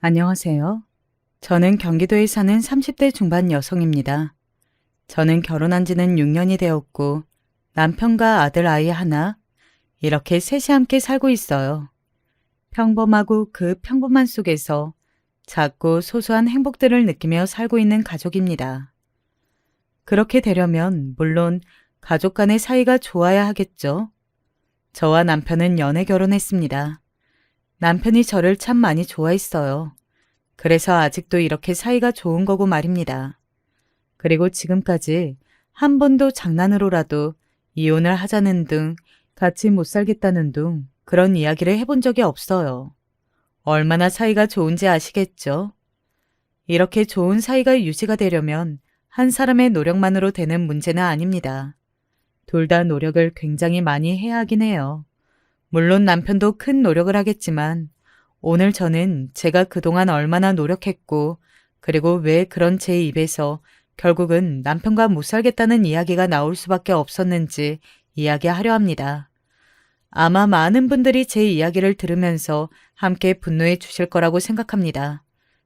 안녕하세요. 저는 경기도에 사는 30대 중반 여성입니다. 저는 결혼한 지는 6년이 되었고 남편과 아들 아이 하나, 이렇게 셋이 함께 살고 있어요. 평범하고 그 평범한 속에서 작고 소소한 행복들을 느끼며 살고 있는 가족입니다. 그렇게 되려면 물론 가족 간의 사이가 좋아야 하겠죠. 저와 남편은 연애 결혼했습니다. 남편이 저를 참 많이 좋아했어요. 그래서 아직도 이렇게 사이가 좋은 거고 말입니다. 그리고 지금까지 한 번도 장난으로라도 이혼을 하자는 등 같이 못 살겠다는 등 그런 이야기를 해본 적이 없어요. 얼마나 사이가 좋은지 아시겠죠? 이렇게 좋은 사이가 유지가 되려면 한 사람의 노력만으로 되는 문제는 아닙니다. 둘 다 노력을 굉장히 많이 해야 하긴 해요. 물론 남편도 큰 노력을 하겠지만 오늘 저는 제가 그동안 얼마나 노력했고 그리고 왜 그런 제 입에서 결국은 남편과 못 살겠다는 이야기가 나올 수밖에 없었는지 이야기하려 합니다. 아마 많은 분들이 제 이야기를 들으면서 함께 분노해 주실 거라고 생각합니다.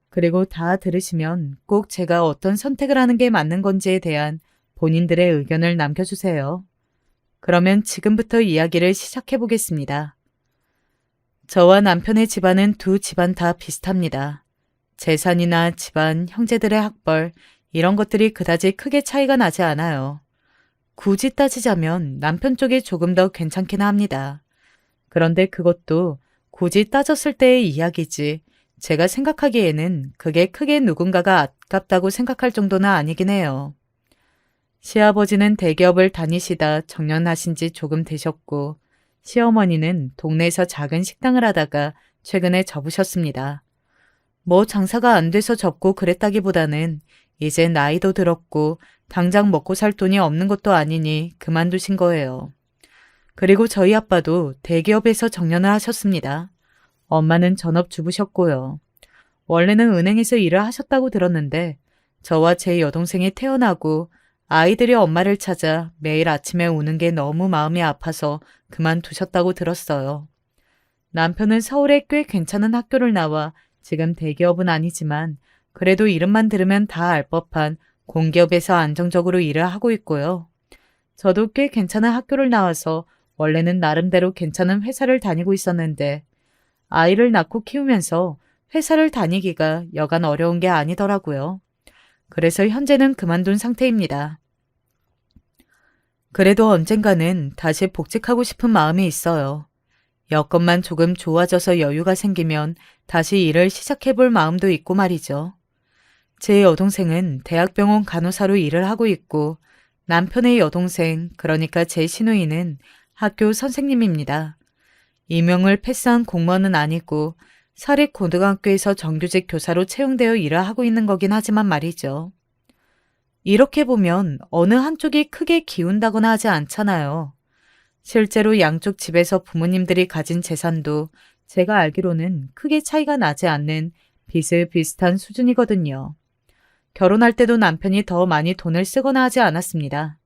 그리고 다 들으시면 꼭 제가 어떤 선택을 하는 게 맞는 건지에 대한 본인들의 의견을 남겨주세요. 그러면 지금부터 이야기를 시작해 보겠습니다. 저와 남편의 집안은 두 집안 다 비슷합니다. 재산이나 집안, 형제들의 학벌, 이런 것들이 그다지 크게 차이가 나지 않아요. 굳이 따지자면 남편 쪽이 조금 더 괜찮긴 합니다. 그런데 그것도 굳이 따졌을 때의 이야기지, 제가 생각하기에는 그게 크게 누군가가 아깝다고 생각할 정도는 아니긴 해요. 시아버지는 대기업을 다니시다 정년하신 지 조금 되셨고, 시어머니는 동네에서 작은 식당을 하다가 최근에 접으셨습니다. 뭐 장사가 안 돼서 접고 그랬다기보다는 이제 나이도 들었고 당장 먹고 살 돈이 없는 것도 아니니 그만두신 거예요. 그리고 저희 아빠도 대기업에서 정년을 하셨습니다. 엄마는 전업주부셨고요. 원래는 은행에서 일을 하셨다고 들었는데 저와 제 여동생이 태어나고 아이들이 엄마를 찾아 매일 아침에 우는 게 너무 마음이 아파서 그만두셨다고 들었어요. 남편은 서울에 꽤 괜찮은 학교를 나와 지금 대기업은 아니지만 그래도 이름만 들으면 다 알 법한 공기업에서 안정적으로 일을 하고 있고요. 저도 꽤 괜찮은 학교를 나와서 원래는 나름대로 괜찮은 회사를 다니고 있었는데 아이를 낳고 키우면서 회사를 다니기가 여간 어려운 게 아니더라고요. 그래서 현재는 그만둔 상태입니다. 그래도 언젠가는 다시 복직하고 싶은 마음이 있어요. 여건만 조금 좋아져서 여유가 생기면 다시 일을 시작해 볼 마음도 있고 말이죠. 제 여동생은 대학병원 간호사로 일을 하고 있고 남편의 여동생, 그러니까 제 시누이는 학교 선생님입니다. 임용을 패스한 공무원은 아니고 사립고등학교에서 정규직 교사로 채용되어 일을 하고 있는 거긴 하지만 말이죠. 이렇게 보면 어느 한쪽이 크게 기운다거나 하지 않잖아요. 실제로 양쪽 집에서 부모님들이 가진 재산도 제가 알기로는 크게 차이가 나지 않는 비슷비슷한 수준이거든요. 결혼할 때도 남편이 더 많이 돈을 쓰거나 하지 않았습니다.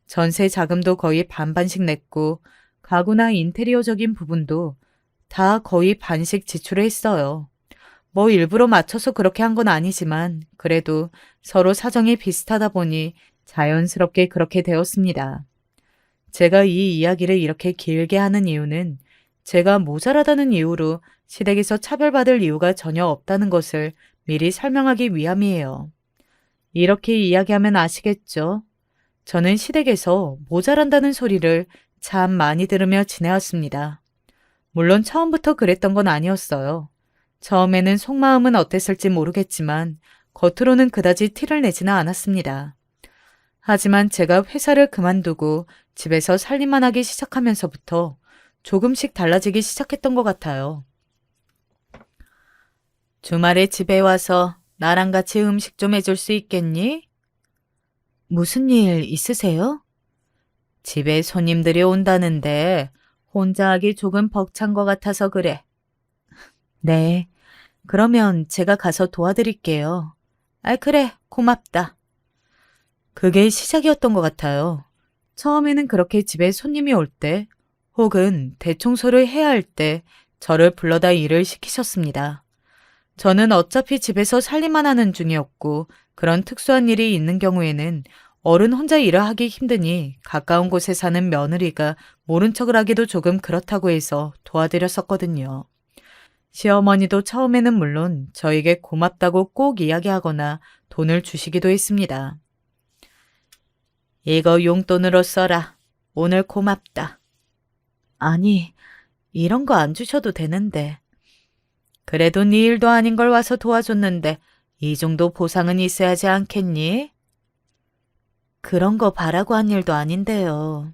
전세 자금도 거의 반반씩 냈고 가구나 인테리어적인 부분도 다 거의 반씩 지출을 했어요. 뭐 일부러 맞춰서 그렇게 한 건 아니지만 그래도 서로 사정이 비슷하다 보니 자연스럽게 그렇게 되었습니다. 제가 이 이야기를 이렇게 길게 하는 이유는 제가 모자라다는 이유로 시댁에서 차별받을 이유가 전혀 없다는 것을 미리 설명하기 위함이에요. 이렇게 이야기하면 아시겠죠? 저는 시댁에서 모자란다는 소리를 참 많이 들으며 지내왔습니다. 물론 처음부터 그랬던 건 아니었어요. 처음에는 속마음은 어땠을지 모르겠지만 겉으로는 그다지 티를 내지는 않았습니다. 하지만 제가 회사를 그만두고 집에서 살림만 하기 시작하면서부터 조금씩 달라지기 시작했던 것 같아요. 주말에 집에 와서 나랑 같이 음식 좀 해줄 수 있겠니? 무슨 일 있으세요? 집에 손님들이 온다는데 혼자 하기 조금 벅찬 것 같아서 그래. 네, 그러면 제가 가서 도와드릴게요. 아, 그래, 고맙다. 그게 시작이었던 것 같아요. 처음에는 그렇게 집에 손님이 올 때, 혹은 대청소를 해야 할 때 저를 불러다 일을 시키셨습니다. 저는 어차피 집에서 살림만 하는 중이었고 그런 특수한 일이 있는 경우에는 어른 혼자 일을 하기 힘드니 가까운 곳에 사는 며느리가 모른 척을 하기도 조금 그렇다고 해서 도와드렸었거든요. 시어머니도 처음에는 물론 저에게 고맙다고 꼭 이야기하거나 돈을 주시기도 했습니다. 이거 용돈으로 써라. 오늘 고맙다. 아니, 이런 거 안 주셔도 되는데. 그래도 네 일도 아닌 걸 와서 도와줬는데 이 정도 보상은 있어야지 않겠니? 그런 거 바라고 한 일도 아닌데요.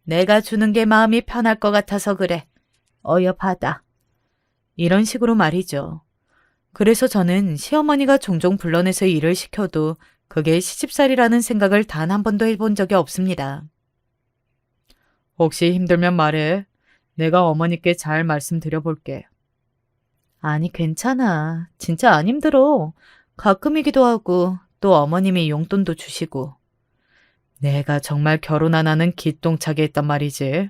내가 주는 게 마음이 편할 것 같아서 그래. 어여 받아. 이런 식으로 말이죠. 그래서 저는 시어머니가 종종 불러내서 일을 시켜도 그게 시집살이라는 생각을 단 한 번도 해본 적이 없습니다. 혹시 힘들면 말해. 내가 어머니께 잘 말씀드려볼게. 아니, 괜찮아. 진짜 안 힘들어. 가끔이기도 하고 또 어머님이 용돈도 주시고. 내가 정말 결혼 안 하는 기똥차게 했단 말이지.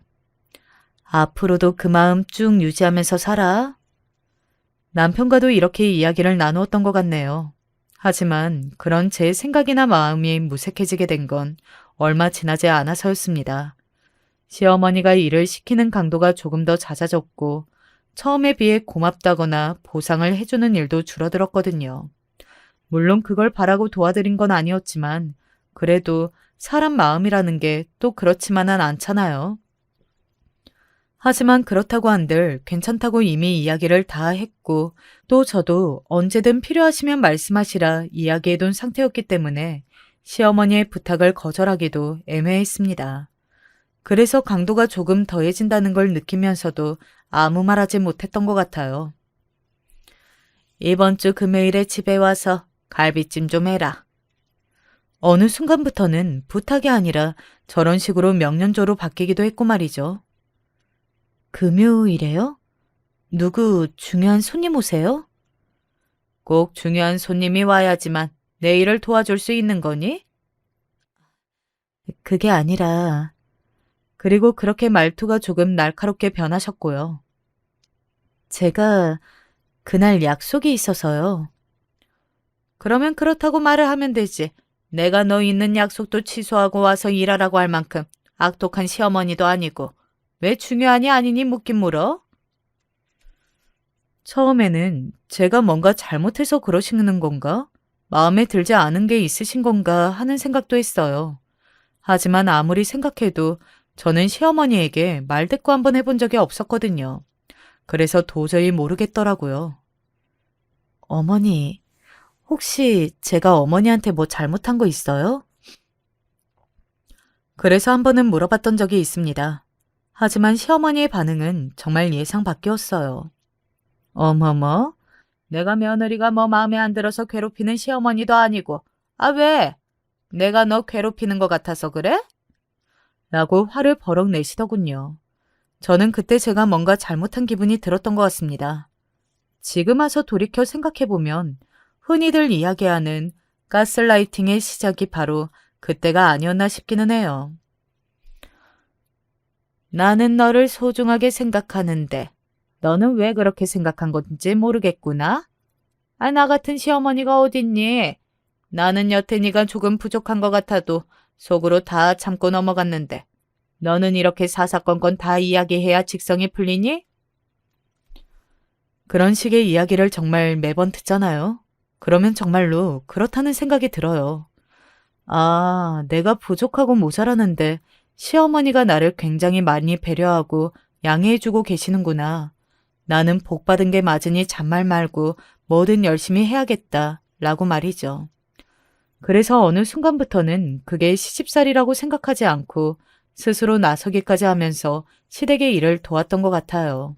앞으로도 그 마음 쭉 유지하면서 살아. 남편과도 이렇게 이야기를 나누었던 것 같네요. 하지만 그런 제 생각이나 마음이 무색해지게 된 건 얼마 지나지 않아서였습니다. 시어머니가 일을 시키는 강도가 조금 더 잦아졌고 처음에 비해 고맙다거나 보상을 해주는 일도 줄어들었거든요. 물론 그걸 바라고 도와드린 건 아니었지만 그래도 사람 마음이라는 게 또 그렇지만은 않잖아요. 하지만 그렇다고 한들 괜찮다고 이미 이야기를 다 했고 또 저도 언제든 필요하시면 말씀하시라 이야기해둔 상태였기 때문에 시어머니의 부탁을 거절하기도 애매했습니다. 그래서 강도가 조금 더해진다는 걸 느끼면서도 아무 말하지 못했던 것 같아요. 이번 주 금요일에 집에 와서 갈비찜 좀 해라. 어느 순간부터는 부탁이 아니라 저런 식으로 명령조로 바뀌기도 했고 말이죠. 금요일에요? 누구 중요한 손님 오세요? 꼭 중요한 손님이 와야지만 내 일을 도와줄 수 있는 거니? 그게 아니라... 그리고 그렇게 말투가 조금 날카롭게 변하셨고요. 제가 그날 약속이 있어서요. 그러면 그렇다고 말을 하면 되지. 내가 너 있는 약속도 취소하고 와서 일하라고 할 만큼 악독한 시어머니도 아니고 왜 중요하니 아니니 묻긴 물어? 처음에는 제가 뭔가 잘못해서 그러시는 건가? 마음에 들지 않은 게 있으신 건가 하는 생각도 했어요. 하지만 아무리 생각해도 저는 시어머니에게 말대꾸 한번 해본 적이 없었거든요. 그래서 도저히 모르겠더라고요. 어머니, 혹시 제가 어머니한테 뭐 잘못한 거 있어요? 그래서 한 번은 물어봤던 적이 있습니다. 하지만 시어머니의 반응은 정말 예상 밖이었어요. 어머머, 내가 며느리가 뭐 마음에 안 들어서 괴롭히는 시어머니도 아니고, 아 왜? 내가 너 괴롭히는 것 같아서 그래? 라고 화를 버럭 내시더군요. 저는 그때 제가 뭔가 잘못한 기분이 들었던 것 같습니다. 지금 와서 돌이켜 생각해보면 흔히들 이야기하는 가스라이팅의 시작이 바로 그때가 아니었나 싶기는 해요. 나는 너를 소중하게 생각하는데 너는 왜 그렇게 생각한 건지 모르겠구나. 아, 나 같은 시어머니가 어딨니? 나는 여태 네가 조금 부족한 것 같아도 속으로 다 참고 넘어갔는데 너는 이렇게 사사건건 다 이야기해야 직성이 풀리니? 그런 식의 이야기를 정말 매번 듣잖아요. 그러면 정말로 그렇다는 생각이 들어요. 아, 내가 부족하고 모자라는데 시어머니가 나를 굉장히 많이 배려하고 양해해주고 계시는구나. 나는 복받은 게 맞으니 잔말 말고 뭐든 열심히 해야겠다 라고 말이죠. 그래서 어느 순간부터는 그게 시집살이라고 생각하지 않고 스스로 나서기까지 하면서 시댁의 일을 도왔던 것 같아요.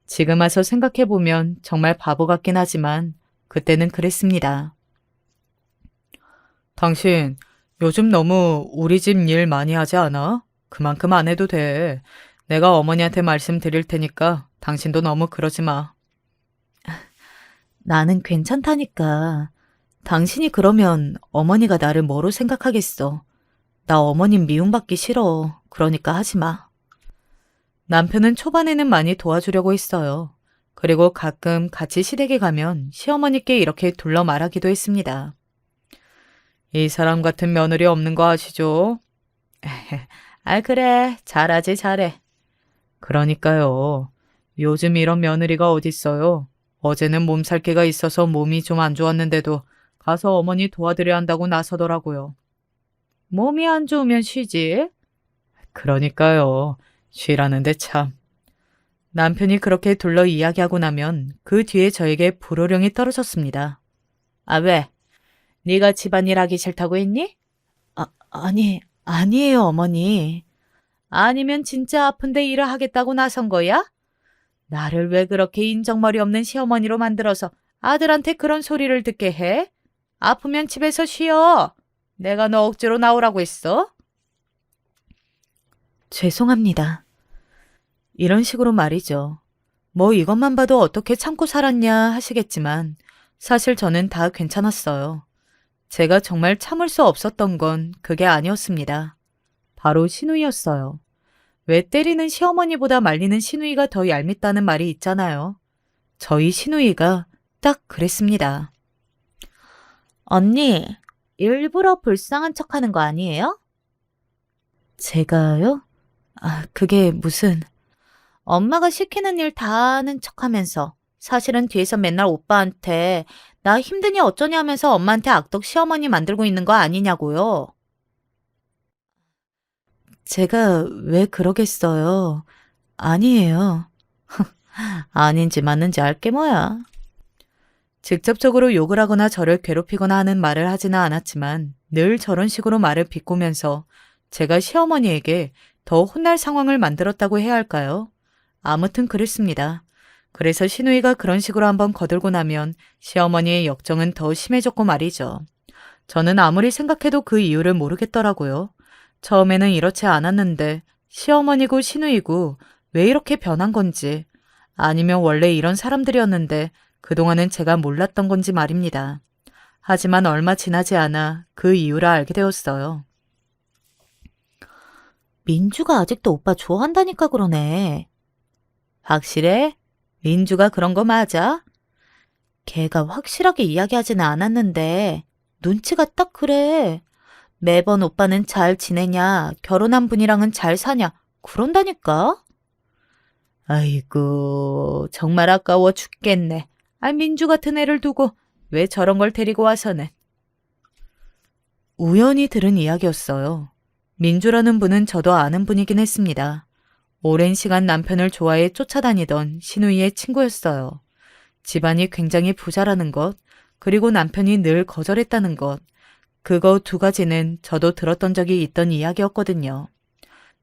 지금 와서 생각해보면 정말 바보 같긴 하지만 그때는 그랬습니다. 당신 요즘 너무 우리 집 일 많이 하지 않아? 그만큼 안 해도 돼. 내가 어머니한테 말씀드릴 테니까 당신도 너무 그러지 마. 나는 괜찮다니까. 당신이 그러면 어머니가 나를 뭐로 생각하겠어. 나 어머님 미움받기 싫어. 그러니까 하지 마. 남편은 초반에는 많이 도와주려고 했어요. 그리고 가끔 같이 시댁에 가면 시어머니께 이렇게 둘러 말하기도 했습니다. 이 사람 같은 며느리 없는 거 아시죠? 아, 그래. 잘하지, 잘해. 그러니까요. 요즘 이런 며느리가 어딨어요. 어제는 몸살기가 있어서 몸이 좀 안 좋았는데도 가서 어머니 도와드려야 한다고 나서더라고요. 몸이 안 좋으면 쉬지. 그러니까요. 쉬라는데 참. 남편이 그렇게 둘러 이야기하고 나면 그 뒤에 저에게 불호령이 떨어졌습니다. 아, 왜? 네가 집안일 하기 싫다고 했니? 아니에요, 어머니. 아니면 진짜 아픈데 일을 하겠다고 나선 거야? 나를 왜 그렇게 인정머리 없는 시어머니로 만들어서 아들한테 그런 소리를 듣게 해? 아프면 집에서 쉬어. 내가 너 억지로 나오라고 했어? 죄송합니다. 이런 식으로 말이죠. 뭐 이것만 봐도 어떻게 참고 살았냐 하시겠지만 사실 저는 다 괜찮았어요. 제가 정말 참을 수 없었던 건 그게 아니었습니다. 바로 시누이였어요. 왜 때리는 시어머니보다 말리는 시누이가 더 얄밉다는 말이 있잖아요. 저희 시누이가 딱 그랬습니다. 언니, 일부러 불쌍한 척하는 거 아니에요? 제가요? 아, 그게 무슨... 엄마가 시키는 일 다 하는 척하면서 사실은 뒤에서 맨날 오빠한테 나 힘드니 어쩌냐 하면서 엄마한테 악덕 시어머니 만들고 있는 거 아니냐고요. 제가 왜 그러겠어요? 아니에요. 아닌지 맞는지 알게 뭐야. 직접적으로 욕을 하거나 저를 괴롭히거나 하는 말을 하지는 않았지만 늘 저런 식으로 말을 비꼬면서 제가 시어머니에게 더 혼날 상황을 만들었다고 해야 할까요? 아무튼 그랬습니다. 그래서 시누이가 그런 식으로 한번 거들고 나면 시어머니의 역정은 더 심해졌고 말이죠. 저는 아무리 생각해도 그 이유를 모르겠더라고요. 처음에는 이렇지 않았는데 시어머니고 시누이고 왜 이렇게 변한 건지 아니면 원래 이런 사람들이었는데 그동안은 제가 몰랐던 건지 말입니다. 하지만 얼마 지나지 않아 그 이유를 알게 되었어요. 민주가 아직도 오빠 좋아한다니까 그러네. 확실해? 민주가 그런 거 맞아? 걔가 확실하게 이야기하지는 않았는데 눈치가 딱 그래. 매번 오빠는 잘 지내냐, 결혼한 분이랑은 잘 사냐, 그런다니까? 아이고, 정말 아까워 죽겠네. 아, 민주 같은 애를 두고 왜 저런 걸 데리고 와서는. 우연히 들은 이야기였어요. 민주라는 분은 저도 아는 분이긴 했습니다. 오랜 시간 남편을 좋아해 쫓아다니던 시누이의 친구였어요. 집안이 굉장히 부자라는 것, 그리고 남편이 늘 거절했다는 것, 그거 두 가지는 저도 들었던 적이 있던 이야기였거든요.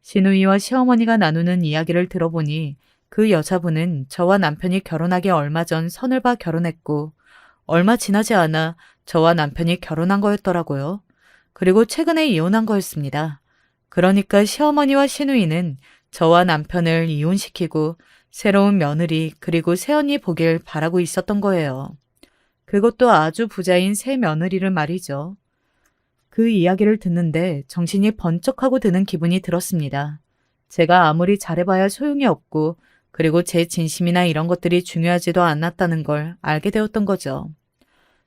시누이와 시어머니가 나누는 이야기를 들어보니 그 여자분은 저와 남편이 결혼하기 얼마 전 선을 봐 결혼했고 얼마 지나지 않아 저와 남편이 결혼한 거였더라고요. 그리고 최근에 이혼한 거였습니다. 그러니까 시어머니와 시누이는 저와 남편을 이혼시키고 새로운 며느리 그리고 새언니 보길 바라고 있었던 거예요. 그것도 아주 부자인 새 며느리를 말이죠. 그 이야기를 듣는데 정신이 번쩍하고 드는 기분이 들었습니다. 제가 아무리 잘해봐야 소용이 없고 그리고 제 진심이나 이런 것들이 중요하지도 않았다는 걸 알게 되었던 거죠.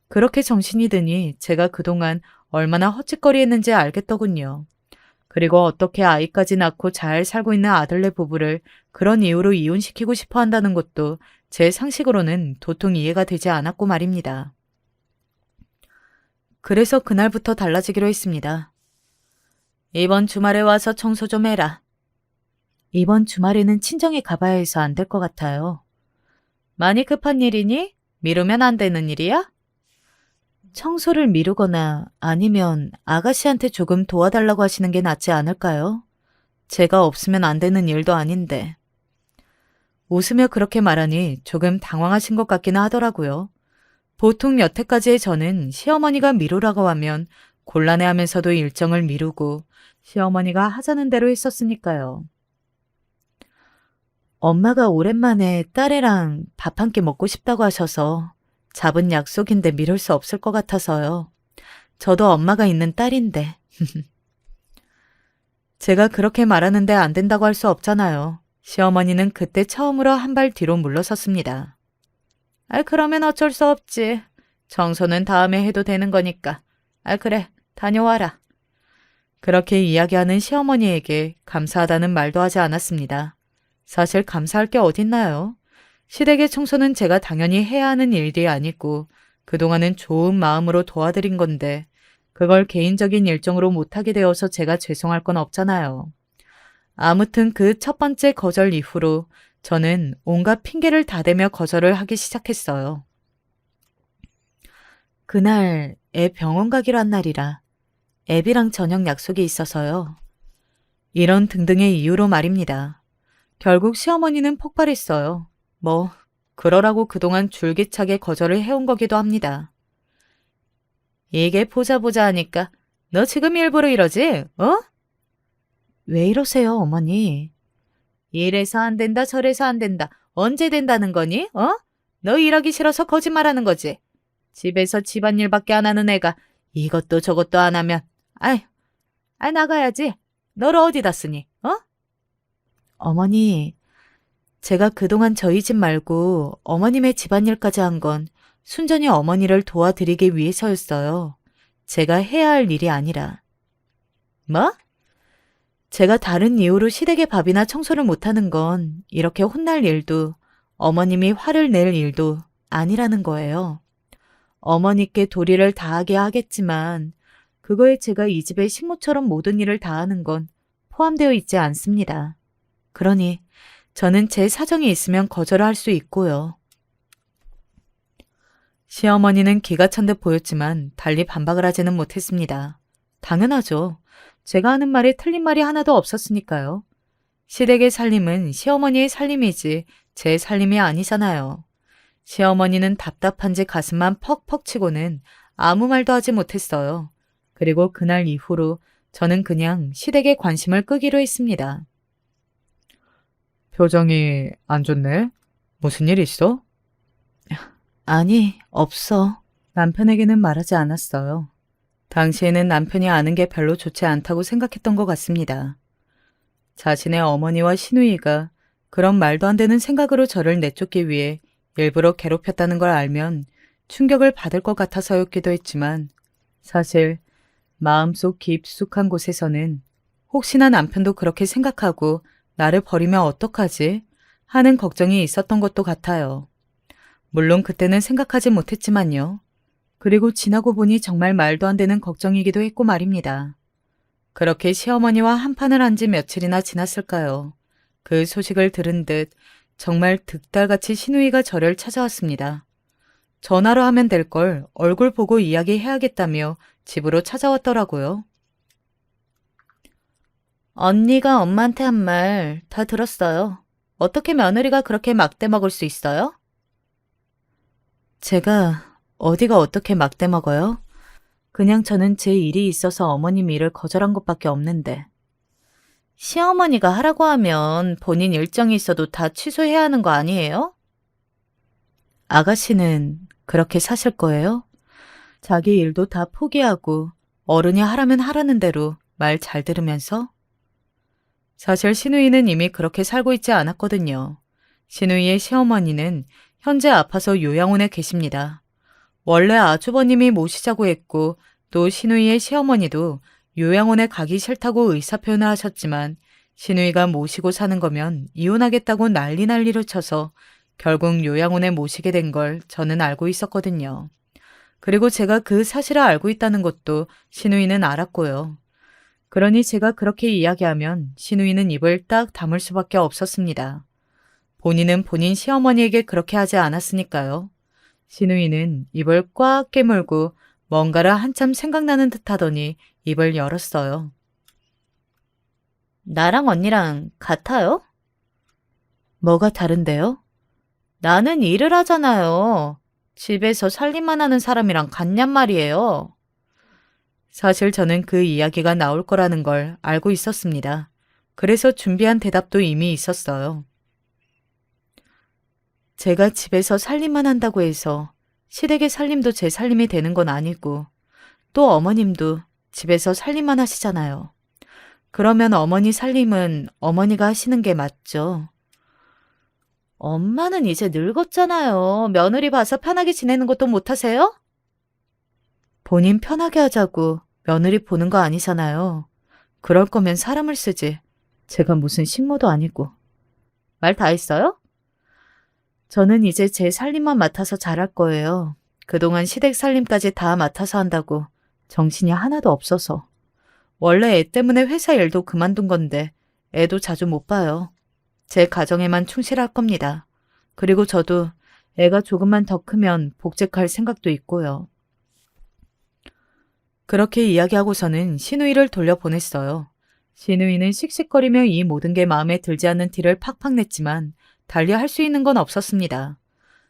그렇게 정신이 드니 제가 그동안 얼마나 헛짓거리했는지 알겠더군요. 그리고 어떻게 아이까지 낳고 잘 살고 있는 아들네 부부를 그런 이유로 이혼시키고 싶어 한다는 것도 제 상식으로는 도통 이해가 되지 않았고 말입니다. 그래서 그날부터 달라지기로 했습니다. 이번 주말에 와서 청소 좀 해라. 이번 주말에는 친정에 가봐야 해서 안 될 것 같아요. 많이 급한 일이니? 미루면 안 되는 일이야? 청소를 미루거나 아니면 아가씨한테 조금 도와달라고 하시는 게 낫지 않을까요? 제가 없으면 안 되는 일도 아닌데. 웃으며 그렇게 말하니 조금 당황하신 것 같기는 하더라고요. 보통 여태까지의 저는 시어머니가 미루라고 하면 곤란해하면서도 일정을 미루고 시어머니가 하자는 대로 했었으니까요. 엄마가 오랜만에 딸애랑 밥 한 끼 먹고 싶다고 하셔서 잡은 약속인데 미룰 수 없을 것 같아서요. 저도 엄마가 있는 딸인데. 제가 그렇게 말하는데 안 된다고 할 수 없잖아요. 시어머니는 그때 처음으로 한 발 뒤로 물러섰습니다. 그러면 어쩔 수 없지. 청소는 다음에 해도 되는 거니까. 그래, 다녀와라. 그렇게 이야기하는 시어머니에게 감사하다는 말도 하지 않았습니다. 사실 감사할 게 어딨나요? 시댁의 청소는 제가 당연히 해야 하는 일이 아니고 그동안은 좋은 마음으로 도와드린 건데 그걸 개인적인 일정으로 못하게 되어서 제가 죄송할 건 없잖아요. 아무튼 그 첫 번째 거절 이후로 저는 온갖 핑계를 다 대며 거절을 하기 시작했어요. 그날 애 병원 가기로 한 날이라 애비랑 저녁 약속이 있어서요. 이런 등등의 이유로 말입니다. 결국 시어머니는 폭발했어요. 그러라고 그동안 줄기차게 거절을 해온 거기도 합니다. 이게 보자 하니까 너 지금 일부러 이러지? 왜 이러세요, 어머니? 이래서 안 된다, 저래서 안 된다. 언제 된다는 거니? 너 일하기 싫어서 거짓말하는 거지. 집에서 집안일밖에 안 하는 애가 이것도 저것도 안 하면 나가야지. 너를 어디다 쓰니? 어머니, 제가 그동안 저희 집 말고 어머님의 집안일까지 한 건 순전히 어머니를 도와드리기 위해서였어요. 제가 해야 할 일이 아니라. 뭐? 제가 다른 이유로 시댁의 밥이나 청소를 못하는 건 이렇게 혼날 일도 어머님이 화를 낼 일도 아니라는 거예요. 어머니께 도리를 다하게 하겠지만 그거에 제가 이 집의 식모처럼 모든 일을 다하는 건 포함되어 있지 않습니다. 그러니 저는 제 사정이 있으면 거절할 수 있고요. 시어머니는 기가 찬 듯 보였지만 달리 반박을 하지는 못했습니다. 당연하죠. 제가 하는 말에 틀린 말이 하나도 없었으니까요. 시댁의 살림은 시어머니의 살림이지 제 살림이 아니잖아요. 시어머니는 답답한지 가슴만 퍽퍽 치고는 아무 말도 하지 못했어요. 그리고 그날 이후로 저는 그냥 시댁의 관심을 끄기로 했습니다. 표정이 안 좋네? 무슨 일 있어? 아니, 없어. 남편에게는 말하지 않았어요. 당시에는 남편이 아는 게 별로 좋지 않다고 생각했던 것 같습니다. 자신의 어머니와 시누이가 그런 말도 안 되는 생각으로 저를 내쫓기 위해 일부러 괴롭혔다는 걸 알면 충격을 받을 것 같아서였기도 했지만 사실 마음속 깊숙한 곳에서는 혹시나 남편도 그렇게 생각하고 나를 버리면 어떡하지? 하는 걱정이 있었던 것도 같아요. 물론 그때는 생각하지 못했지만요. 그리고 지나고 보니 정말 말도 안 되는 걱정이기도 했고 말입니다. 그렇게 시어머니와 한판을 한 지 며칠이나 지났을까요? 그 소식을 들은 듯 정말 득달같이 시누이가 저를 찾아왔습니다. 전화로 하면 될 걸 얼굴 보고 이야기해야겠다며 집으로 찾아왔더라고요. 언니가 엄마한테 한 말 다 들었어요. 어떻게 며느리가 그렇게 막대 먹을 수 있어요? 제가 어디가 어떻게 막대 먹어요? 그냥 저는 제 일이 있어서 어머님 일을 거절한 것밖에 없는데. 시어머니가 하라고 하면 본인 일정이 있어도 다 취소해야 하는 거 아니에요? 아가씨는 그렇게 사실 거예요? 자기 일도 다 포기하고 어른이 하라면 하라는 대로 말 잘 들으면서? 사실 시누이는 이미 그렇게 살고 있지 않았거든요. 시누이의 시어머니는 현재 아파서 요양원에 계십니다. 원래 아주버님이 모시자고 했고 또 시누이의 시어머니도 요양원에 가기 싫다고 의사표현을 하셨지만 시누이가 모시고 사는 거면 이혼하겠다고 난리를 쳐서 결국 요양원에 모시게 된 걸 저는 알고 있었거든요. 그리고 제가 그 사실을 알고 있다는 것도 시누이는 알았고요. 그러니 제가 그렇게 이야기하면 시누이는 입을 딱 다물 수밖에 없었습니다. 본인은 본인 시어머니에게 그렇게 하지 않았으니까요. 시누이는 입을 꽉 깨물고 뭔가를 한참 생각나는 듯 하더니 입을 열었어요. 나랑 언니랑 같아요? 뭐가 다른데요? 나는 일을 하잖아요. 집에서 살림만 하는 사람이랑 같냔 말이에요. 사실 저는 그 이야기가 나올 거라는 걸 알고 있었습니다. 그래서 준비한 대답도 이미 있었어요. 제가 집에서 살림만 한다고 해서 시댁의 살림도 제 살림이 되는 건 아니고 또 어머님도 집에서 살림만 하시잖아요. 그러면 어머니 살림은 어머니가 하시는 게 맞죠. 엄마는 이제 늙었잖아요. 며느리 봐서 편하게 지내는 것도 못하세요? 본인 편하게 하자고 며느리 보는 거 아니잖아요. 그럴 거면 사람을 쓰지. 제가 무슨 식모도 아니고. 말 다 했어요? 저는 이제 제 살림만 맡아서 잘할 거예요. 그동안 시댁 살림까지 다 맡아서 한다고 정신이 하나도 없어서. 원래 애 때문에 회사 일도 그만둔 건데 애도 자주 못 봐요. 제 가정에만 충실할 겁니다. 그리고 저도 애가 조금만 더 크면 복직할 생각도 있고요. 그렇게 이야기하고서는 신우이를 돌려보냈어요. 신우이는 씩씩거리며 이 모든 게 마음에 들지 않는 티를 팍팍 냈지만 달리 할 수 있는 건 없었습니다.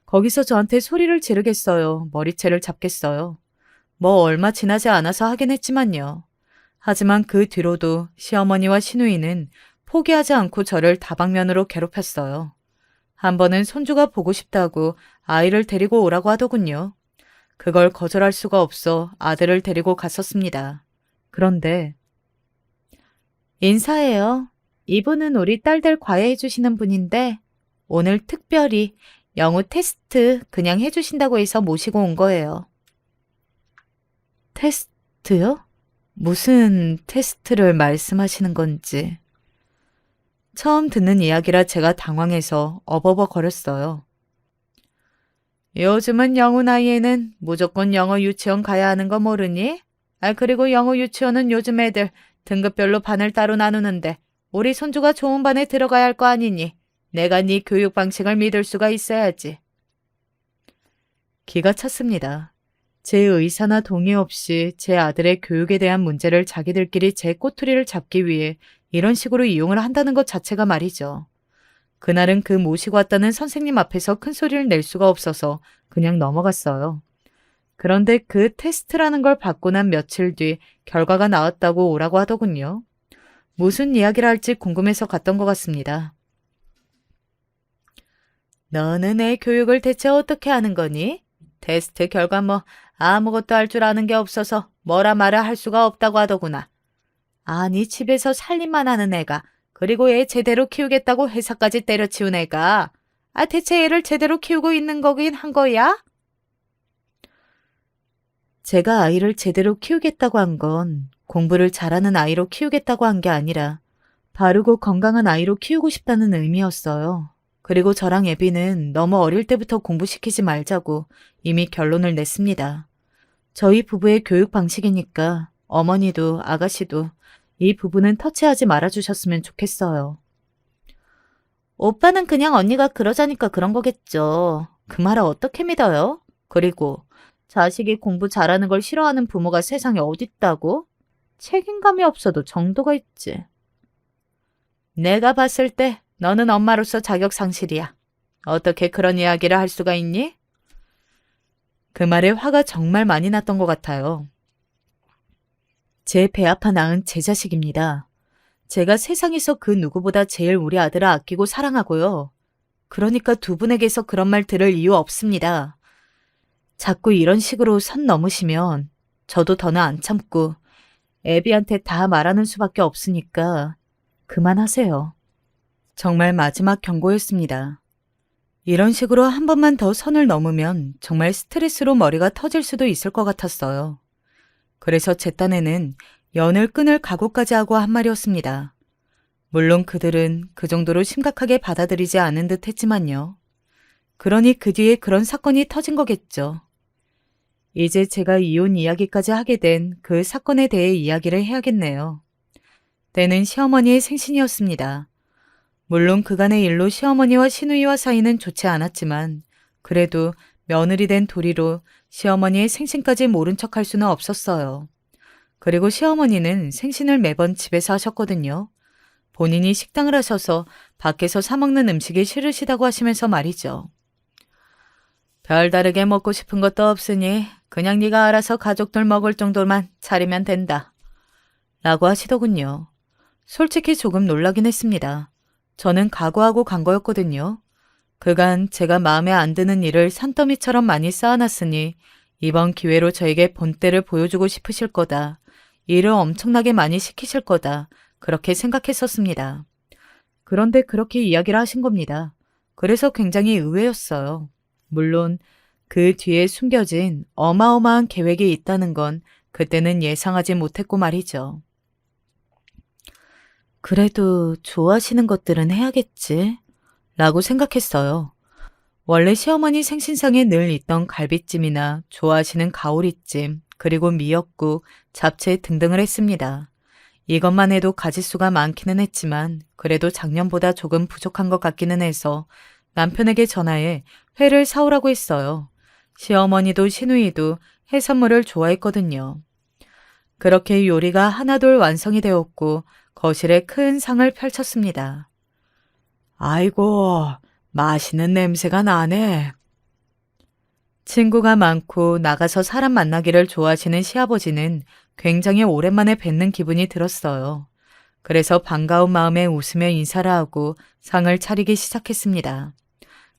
거기서 저한테 소리를 지르겠어요. 머리채를 잡겠어요. 뭐 얼마 지나지 않아서 하긴 했지만요. 하지만 그 뒤로도 시어머니와 신우이는 포기하지 않고 저를 다방면으로 괴롭혔어요. 한 번은 손주가 보고 싶다고 아이를 데리고 오라고 하더군요. 그걸 거절할 수가 없어 아들을 데리고 갔었습니다. 그런데 인사해요. 이분은 우리 딸들 과외해 주시는 분인데 오늘 특별히 영어 테스트 그냥 해주신다고 해서 모시고 온 거예요. 테스트요? 무슨 테스트를 말씀하시는 건지. 처음 듣는 이야기라 제가 당황해서 어버버거렸어요. 요즘은 영어 나이에는 무조건 영어 유치원 가야 하는 거 모르니? 그리고 영어 유치원은 요즘 애들 등급별로 반을 따로 나누는데 우리 손주가 좋은 반에 들어가야 할 거 아니니 내가 네 교육 방식을 믿을 수가 있어야지. 기가 찼습니다. 제 의사나 동의 없이 제 아들의 교육에 대한 문제를 자기들끼리 제 꼬투리를 잡기 위해 이런 식으로 이용을 한다는 것 자체가 말이죠. 그날은 그 모시고 왔다는 선생님 앞에서 큰 소리를 낼 수가 없어서 그냥 넘어갔어요. 그런데 그 테스트라는 걸 받고 난 며칠 뒤 결과가 나왔다고 오라고 하더군요. 무슨 이야기를 할지 궁금해서 갔던 것 같습니다. 너는 애 교육을 대체 어떻게 하는 거니? 테스트 결과 뭐 아무것도 할 줄 아는 게 없어서 뭐라 말을 할 수가 없다고 하더구나. 아니 집에서 살림만 하는 애가 그리고 애 제대로 키우겠다고 회사까지 때려치운 애가 대체 애를 제대로 키우고 있는 거긴 한 거야? 제가 아이를 제대로 키우겠다고 한 건 공부를 잘하는 아이로 키우겠다고 한 게 아니라 바르고 건강한 아이로 키우고 싶다는 의미였어요. 그리고 저랑 애비는 너무 어릴 때부터 공부시키지 말자고 이미 결론을 냈습니다. 저희 부부의 교육 방식이니까 어머니도 아가씨도 이 부분은 터치하지 말아주셨으면 좋겠어요. 오빠는 그냥 언니가 그러자니까 그런 거겠죠. 그 말을 어떻게 믿어요? 그리고 자식이 공부 잘하는 걸 싫어하는 부모가 세상에 어딨다고? 책임감이 없어도 정도가 있지. 내가 봤을 때 너는 엄마로서 자격 상실이야. 어떻게 그런 이야기를 할 수가 있니? 그 말에 화가 정말 많이 났던 것 같아요. 제 배 아파 낳은 제 자식입니다. 제가 세상에서 그 누구보다 제일 우리 아들을 아끼고 사랑하고요. 그러니까 두 분에게서 그런 말 들을 이유 없습니다. 자꾸 이런 식으로 선 넘으시면 저도 더는 안 참고 애비한테 다 말하는 수밖에 없으니까 그만하세요. 정말 마지막 경고였습니다. 이런 식으로 한 번만 더 선을 넘으면 정말 스트레스로 머리가 터질 수도 있을 것 같았어요. 그래서 제 딴에는 연을 끊을 각오까지 하고 한 말이었습니다. 물론 그들은 그 정도로 심각하게 받아들이지 않은 듯 했지만요. 그러니 그 뒤에 그런 사건이 터진 거겠죠. 이제 제가 이혼 이야기까지 하게 된 그 사건에 대해 이야기를 해야겠네요. 때는 시어머니의 생신이었습니다. 물론 그간의 일로 시어머니와 시누이와 사이는 좋지 않았지만 그래도 며느리 된 도리로 시어머니의 생신까지 모른 척할 수는 없었어요. 그리고 시어머니는 생신을 매번 집에서 하셨거든요. 본인이 식당을 하셔서 밖에서 사 먹는 음식이 싫으시다고 하시면서 말이죠. 별다르게 먹고 싶은 것도 없으니 그냥 네가 알아서 가족들 먹을 정도만 차리면 된다. 라고 하시더군요. 솔직히 조금 놀라긴 했습니다. 저는 각오하고 간 거였거든요. 그간 제가 마음에 안 드는 일을 산더미처럼 많이 쌓아놨으니 이번 기회로 저에게 본때를 보여주고 싶으실 거다. 일을 엄청나게 많이 시키실 거다. 그렇게 생각했었습니다. 그런데 그렇게 이야기를 하신 겁니다. 그래서 굉장히 의외였어요. 물론 그 뒤에 숨겨진 어마어마한 계획이 있다는 건 그때는 예상하지 못했고 말이죠. 그래도 좋아하시는 것들은 해야겠지, 라고 생각했어요. 원래 시어머니 생신상에 늘 있던 갈비찜이나 좋아하시는 가오리찜, 그리고 미역국, 잡채 등등을 했습니다. 이것만 해도 가짓수가 많기는 했지만 그래도 작년보다 조금 부족한 것 같기는 해서 남편에게 전화해 회를 사오라고 했어요. 시어머니도 시누이도 해산물을 좋아했거든요. 그렇게 요리가 하나둘 완성이 되었고 거실에 큰 상을 펼쳤습니다. 아이고, 맛있는 냄새가 나네. 친구가 많고 나가서 사람 만나기를 좋아하시는 시아버지는 굉장히 오랜만에 뵙는 기분이 들었어요. 그래서 반가운 마음에 웃으며 인사를 하고 상을 차리기 시작했습니다.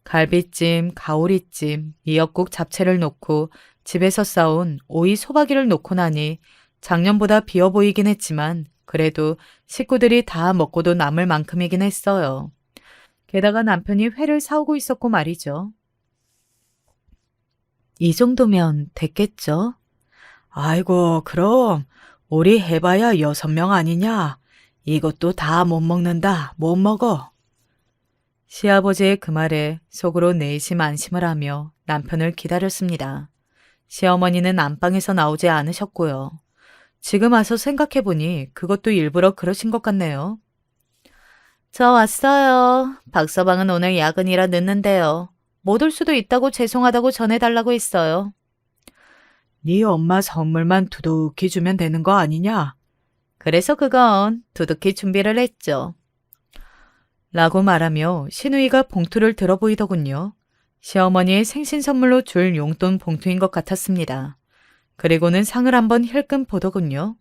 갈비찜, 가오리찜, 미역국 잡채를 놓고 집에서 싸온 오이 소박이를 놓고 나니 작년보다 비어 보이긴 했지만 그래도 식구들이 다 먹고도 남을 만큼이긴 했어요. 게다가 남편이 회를 사오고 있었고 말이죠. 이 정도면 됐겠죠? 아이고, 그럼 우리 해봐야 6명 아니냐? 이것도 다 못 먹는다, 못 먹어. 시아버지의 그 말에 속으로 내심 안심을 하며 남편을 기다렸습니다. 시어머니는 안방에서 나오지 않으셨고요. 지금 와서 생각해보니 그것도 일부러 그러신 것 같네요. 저 왔어요. 박서방은 오늘 야근이라 늦는데요. 못 올 수도 있다고 죄송하다고 전해달라고 했어요. 네 엄마 선물만 두둑히 주면 되는 거 아니냐? 그래서 그건 두둑히 준비를 했죠. 라고 말하며 시누이가 봉투를 들어 보이더군요. 시어머니의 생신 선물로 줄 용돈 봉투인 것 같았습니다. 그리고는 상을 한번 힐끔 보더군요.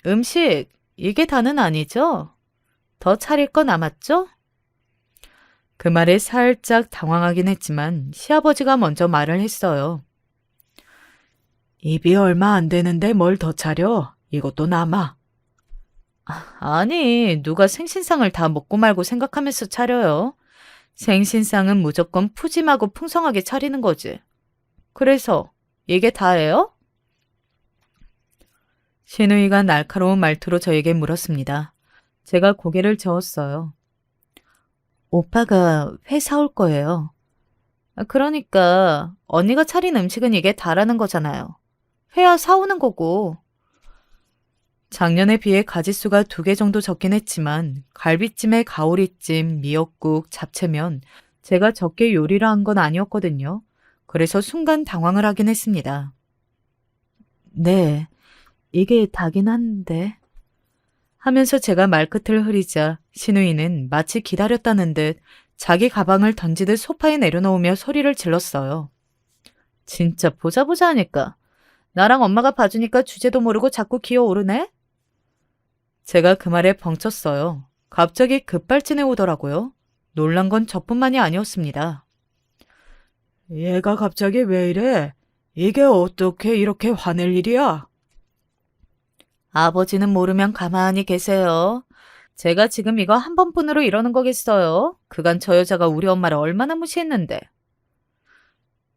음식, 이게 다는 아니죠? 더 차릴 거 남았죠? 그 말에 살짝 당황하긴 했지만 시아버지가 먼저 말을 했어요. 입이 얼마 안 되는데 뭘 더 차려? 이것도 남아. 아니, 누가 생신상을 다 먹고 말고 생각하면서 차려요? 생신상은 무조건 푸짐하고 풍성하게 차리는 거지. 그래서 이게 다예요? 시누이가 날카로운 말투로 저에게 물었습니다. 제가 고개를 저었어요. 오빠가 회 사올 거예요. 그러니까 언니가 차린 음식은 이게 다라는 거잖아요. 회야 사오는 거고. 작년에 비해 가짓수가 2개 정도 적긴 했지만 갈비찜에 가오리찜, 미역국, 잡채면 제가 적게 요리를 한 건 아니었거든요. 그래서 순간 당황을 하긴 했습니다. 네, 이게 다긴 한데. 하면서 제가 말끝을 흐리자 시누이는 마치 기다렸다는 듯 자기 가방을 던지듯 소파에 내려놓으며 소리를 질렀어요. 진짜 보자 하니까. 나랑 엄마가 봐주니까 주제도 모르고 자꾸 기어오르네? 제가 그 말에 벙쳤어요. 갑자기 급발진해 오더라고요. 놀란 건 저뿐만이 아니었습니다. 얘가 갑자기 왜 이래? 이게 어떻게 이렇게 화낼 일이야? 아버지는 모르면 가만히 계세요. 제가 지금 이거 한 번뿐으로 이러는 거겠어요? 그간 저 여자가 우리 엄마를 얼마나 무시했는데.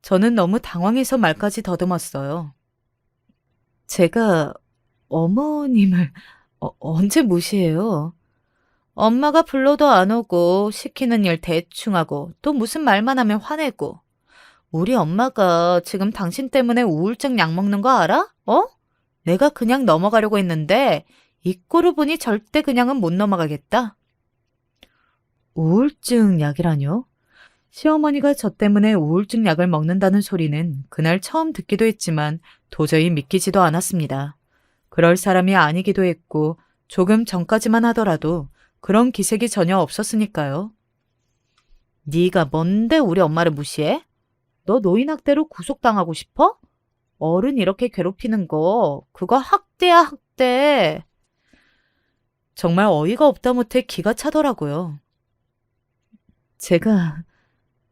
저는 너무 당황해서 말까지 더듬었어요. 제가 어머님을 언제 무시해요? 엄마가 불러도 안 오고 시키는 일 대충 하고 또 무슨 말만 하면 화내고. 우리 엄마가 지금 당신 때문에 우울증 약 먹는 거 알아? 어? 내가 그냥 넘어가려고 했는데 이 꼴을 보니 절대 그냥은 못 넘어가겠다. 우울증 약이라뇨? 시어머니가 저 때문에 우울증 약을 먹는다는 소리는 그날 처음 듣기도 했지만 도저히 믿기지도 않았습니다. 그럴 사람이 아니기도 했고 조금 전까지만 하더라도 그런 기색이 전혀 없었으니까요. 네가 뭔데 우리 엄마를 무시해? 너 노인학대로 구속당하고 싶어? 어른 이렇게 괴롭히는 거 그거 학대야 학대. 정말 어이가 없다 못해 기가 차더라고요. 제가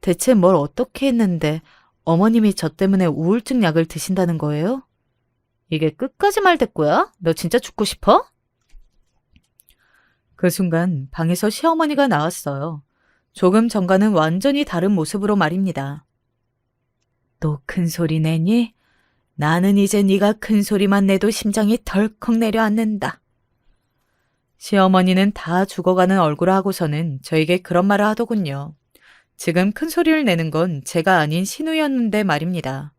대체 뭘 어떻게 했는데 어머님이 저 때문에 우울증 약을 드신다는 거예요? 이게 끝까지 말대꾸야? 너 진짜 죽고 싶어? 그 순간 방에서 시어머니가 나왔어요. 조금 전과는 완전히 다른 모습으로 말입니다. 또 큰 소리 내니? 나는 이제 네가 큰 소리만 내도 심장이 덜컥 내려앉는다. 시어머니는 다 죽어가는 얼굴을 하고서는 저에게 그런 말을 하더군요. 지금 큰 소리를 내는 건 제가 아닌 신우였는데 말입니다.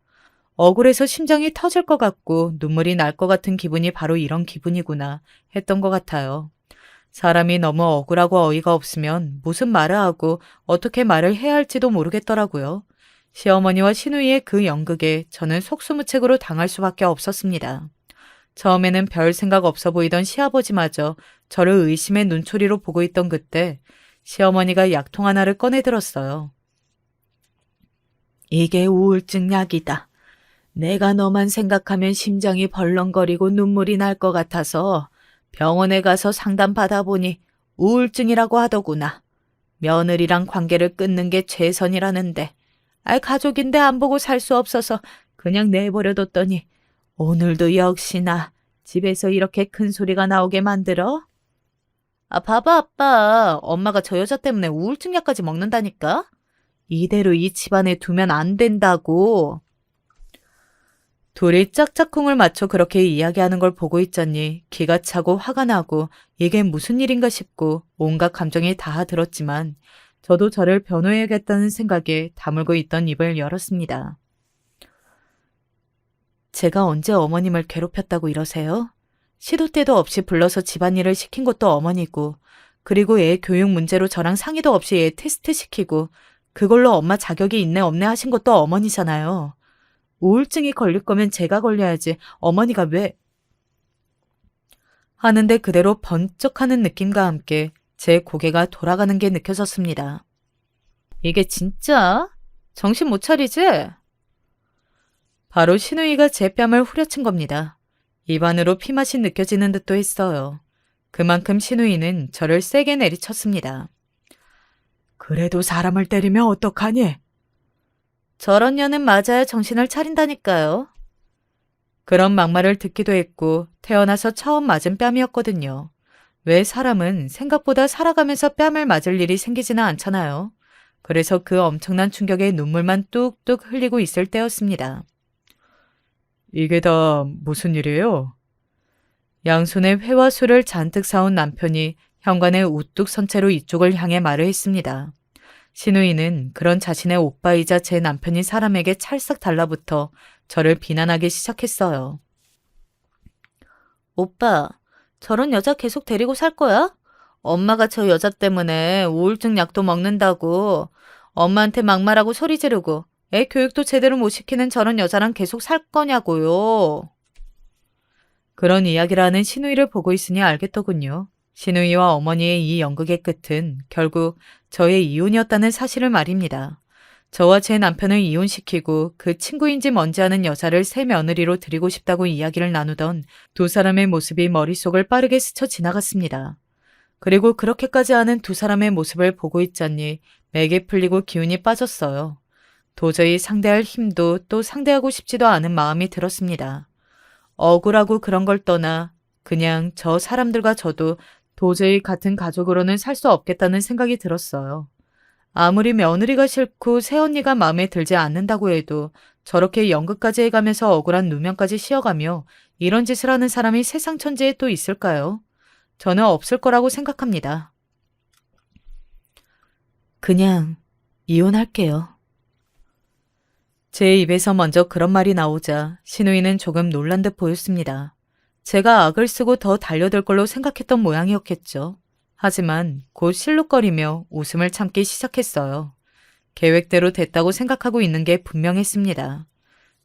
억울해서 심장이 터질 것 같고 눈물이 날 것 같은 기분이 바로 이런 기분이구나 했던 것 같아요. 사람이 너무 억울하고 어이가 없으면 무슨 말을 하고 어떻게 말을 해야 할지도 모르겠더라고요. 시어머니와 시누이의 그 연극에 저는 속수무책으로 당할 수밖에 없었습니다. 처음에는 별 생각 없어 보이던 시아버지마저 저를 의심의 눈초리로 보고 있던 그때 시어머니가 약통 하나를 꺼내 들었어요. 이게 우울증 약이다. 내가 너만 생각하면 심장이 벌렁거리고 눈물이 날 것 같아서 병원에 가서 상담 받아보니 우울증이라고 하더구나. 며느리랑 관계를 끊는 게 최선이라는데 가족인데 안 보고 살 수 없어서 그냥 내버려뒀더니 오늘도 역시나 집에서 이렇게 큰 소리가 나오게 만들어? 봐봐 아빠. 엄마가 저 여자 때문에 우울증 약까지 먹는다니까? 이대로 이 집안에 두면 안 된다고. 둘이 짝짝꿍을 맞춰 그렇게 이야기하는 걸 보고 있자니 기가 차고 화가 나고 이게 무슨 일인가 싶고 온갖 감정이 다 들었지만 저도 저를 변호해야겠다는 생각에 다물고 있던 입을 열었습니다. 제가 언제 어머님을 괴롭혔다고 이러세요? 시도 때도 없이 불러서 집안일을 시킨 것도 어머니고 그리고 애 교육 문제로 저랑 상의도 없이 애 테스트 시키고 그걸로 엄마 자격이 있네 없네 하신 것도 어머니잖아요. 우울증이 걸릴 거면 제가 걸려야지 어머니가 왜... 하는데 그대로 번쩍하는 느낌과 함께 제 고개가 돌아가는 게 느껴졌습니다. 이게 진짜? 정신 못 차리지? 바로 시누이가 제 뺨을 후려친 겁니다. 입안으로 피맛이 느껴지는 듯도 했어요. 그만큼 시누이는 저를 세게 내리쳤습니다. 그래도 사람을 때리면 어떡하니? 저런 년은 맞아야 정신을 차린다니까요. 그런 막말을 듣기도 했고 태어나서 처음 맞은 뺨이었거든요. 왜 사람은 생각보다 살아가면서 뺨을 맞을 일이 생기지는 않잖아요. 그래서 그 엄청난 충격에 눈물만 뚝뚝 흘리고 있을 때였습니다. 이게 다 무슨 일이에요? 양손에 회와 술을 잔뜩 사온 남편이 현관에 우뚝 선 채로 이쪽을 향해 말을 했습니다. 시누이는 그런 자신의 오빠이자 제 남편인 사람에게 찰싹 달라붙어 저를 비난하기 시작했어요. 오빠, 저런 여자 계속 데리고 살 거야? 엄마가 저 여자 때문에 우울증 약도 먹는다고 엄마한테 막말하고 소리 지르고 애 교육도 제대로 못 시키는 저런 여자랑 계속 살 거냐고요. 그런 이야기를 하는 시누이를 보고 있으니 알겠더군요. 시누이와 어머니의 이 연극의 끝은 결국 저의 이혼이었다는 사실을 말입니다. 저와 제 남편을 이혼시키고 그 친구인지 뭔지 아는 여자를 새 며느리로 드리고 싶다고 이야기를 나누던 두 사람의 모습이 머릿속을 빠르게 스쳐 지나갔습니다. 그리고 그렇게까지 하는 두 사람의 모습을 보고 있자니 맥이 풀리고 기운이 빠졌어요. 도저히 상대할 힘도 또 상대하고 싶지도 않은 마음이 들었습니다. 억울하고 그런 걸 떠나 그냥 저 사람들과 저도 도저히 같은 가족으로는 살 수 없겠다는 생각이 들었어요. 아무리 며느리가 싫고 새언니가 마음에 들지 않는다고 해도 저렇게 연극까지 해가면서 억울한 누명까지 씌어가며 이런 짓을 하는 사람이 세상 천지에 또 있을까요? 저는 없을 거라고 생각합니다. 그냥 이혼할게요. 제 입에서 먼저 그런 말이 나오자 시누이는 조금 놀란 듯 보였습니다. 제가 악을 쓰고 더 달려들 걸로 생각했던 모양이었겠죠. 하지만 곧 실룩거리며 웃음을 참기 시작했어요. 계획대로 됐다고 생각하고 있는 게 분명했습니다.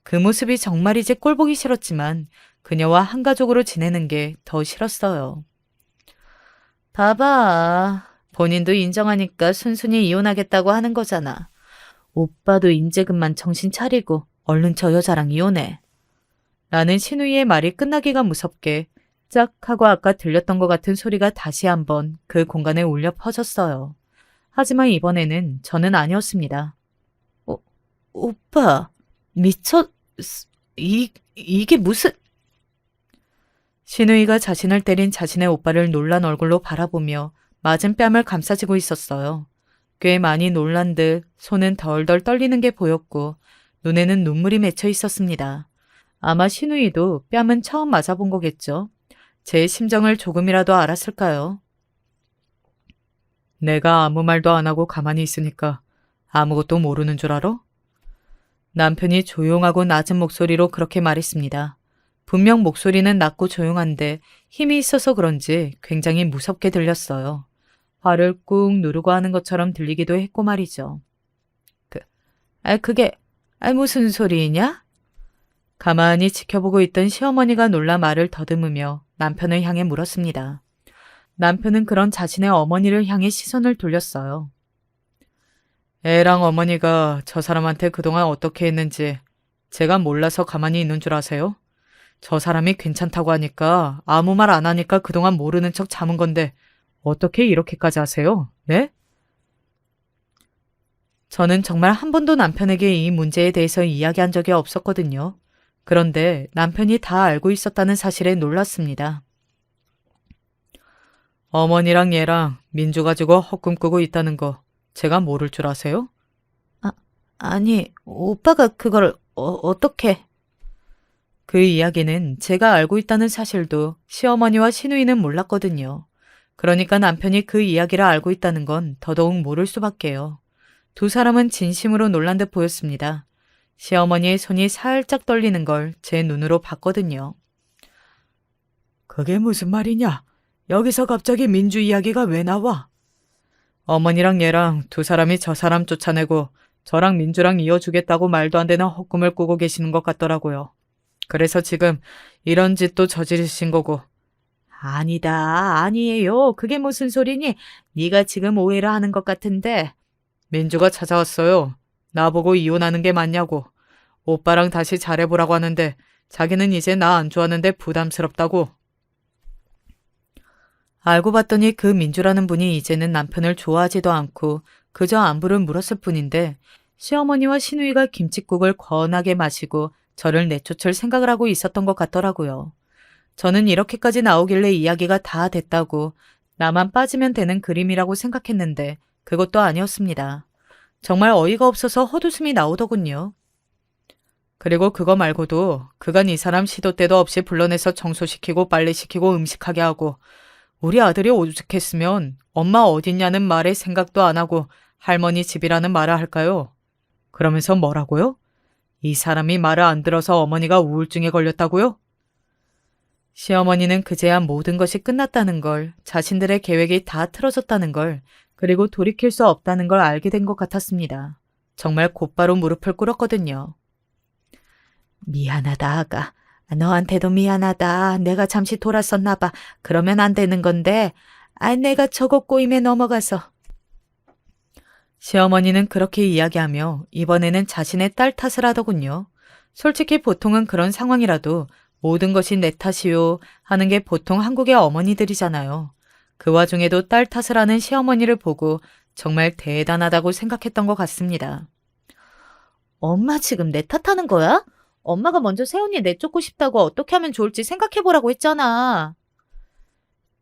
그 모습이 정말이지 꼴보기 싫었지만 그녀와 한 가족으로 지내는 게 더 싫었어요. 봐봐. 본인도 인정하니까 순순히 이혼하겠다고 하는 거잖아. 오빠도 이제 그만 정신 차리고 얼른 저 여자랑 이혼해. 라는 시누이의 말이 끝나기가 무섭게 짝 하고 아까 들렸던 것 같은 소리가 다시 한번 그 공간에 울려 퍼졌어요. 하지만 이번에는 저는 아니었습니다. 오빠, 이게 무슨... 시누이가 자신을 때린 자신의 오빠를 놀란 얼굴로 바라보며 맞은 뺨을 감싸지고 있었어요. 꽤 많이 놀란 듯 손은 덜덜 떨리는 게 보였고 눈에는 눈물이 맺혀 있었습니다. 아마 신우이도 뺨은 처음 맞아본 거겠죠. 제 심정을 조금이라도 알았을까요? 내가 아무 말도 안 하고 가만히 있으니까 아무것도 모르는 줄 알아? 남편이 조용하고 낮은 목소리로 그렇게 말했습니다. 분명 목소리는 낮고 조용한데 힘이 있어서 그런지 굉장히 무섭게 들렸어요. 화를 꾹 누르고 하는 것처럼 들리기도 했고 말이죠. 그게 무슨 소리냐? 가만히 지켜보고 있던 시어머니가 놀라 말을 더듬으며 남편을 향해 물었습니다. 남편은 그런 자신의 어머니를 향해 시선을 돌렸어요. 애랑 어머니가 저 사람한테 그동안 어떻게 했는지 제가 몰라서 가만히 있는 줄 아세요? 저 사람이 괜찮다고 하니까 아무 말 안 하니까 그동안 모르는 척 참은 건데 어떻게 이렇게까지 하세요? 네? 저는 정말 한 번도 남편에게 이 문제에 대해서 이야기한 적이 없었거든요. 그런데 남편이 다 알고 있었다는 사실에 놀랐습니다. 어머니랑 얘랑 민주 가지고 헛꿈 꾸고 있다는 거 제가 모를 줄 아세요? 아니, 오빠가 그걸 어떻게... 그 이야기는 제가 알고 있다는 사실도 시어머니와 시누이는 몰랐거든요. 그러니까 남편이 그 이야기를 알고 있다는 건 더더욱 모를 수밖에요. 두 사람은 진심으로 놀란 듯 보였습니다. 시어머니의 손이 살짝 떨리는 걸 제 눈으로 봤거든요. 그게 무슨 말이냐? 여기서 갑자기 민주 이야기가 왜 나와? 어머니랑 얘랑 두 사람이 저 사람 쫓아내고 저랑 민주랑 이어주겠다고 말도 안 되는 헛꿈을 꾸고 계시는 것 같더라고요. 그래서 지금 이런 짓도 저지르신 거고. 아니다, 아니에요. 그게 무슨 소리니? 네가 지금 오해를 하는 것 같은데. 민주가 찾아왔어요. 나보고 이혼하는 게 맞냐고. 오빠랑 다시 잘해보라고 하는데 자기는 이제 나 안 좋아하는데 부담스럽다고. 알고 봤더니 그 민주라는 분이 이제는 남편을 좋아하지도 않고 그저 안부를 물었을 뿐인데 시어머니와 시누이가 김칫국을 권하게 마시고 저를 내쫓을 생각을 하고 있었던 것 같더라고요. 저는 이렇게까지 나오길래 이야기가 다 됐다고 나만 빠지면 되는 그림이라고 생각했는데 그것도 아니었습니다. 정말 어이가 없어서 헛웃음이 나오더군요. 그리고 그거 말고도 그간 이 사람 시도 때도 없이 불러내서 청소시키고 빨래시키고 음식하게 하고 우리 아들이 오죽했으면 엄마 어딨냐는 말에 생각도 안 하고 할머니 집이라는 말을 할까요? 그러면서 뭐라고요? 이 사람이 말을 안 들어서 어머니가 우울증에 걸렸다고요? 시어머니는 그제야 모든 것이 끝났다는 걸, 자신들의 계획이 다 틀어졌다는 걸, 그리고 돌이킬 수 없다는 걸 알게 된 것 같았습니다. 정말 곧바로 무릎을 꿇었거든요. 미안하다, 아가. 너한테도 미안하다. 내가 잠시 돌았었나 봐. 그러면 안 되는 건데. 내가 저거 꼬임에 넘어가서. 시어머니는 그렇게 이야기하며 이번에는 자신의 딸 탓을 하더군요. 솔직히 보통은 그런 상황이라도 모든 것이 내 탓이요 하는 게 보통 한국의 어머니들이잖아요. 그 와중에도 딸 탓을 하는 시어머니를 보고 정말 대단하다고 생각했던 것 같습니다. 엄마 지금 내 탓하는 거야? 엄마가 먼저 새언니 내쫓고 싶다고 어떻게 하면 좋을지 생각해보라고 했잖아.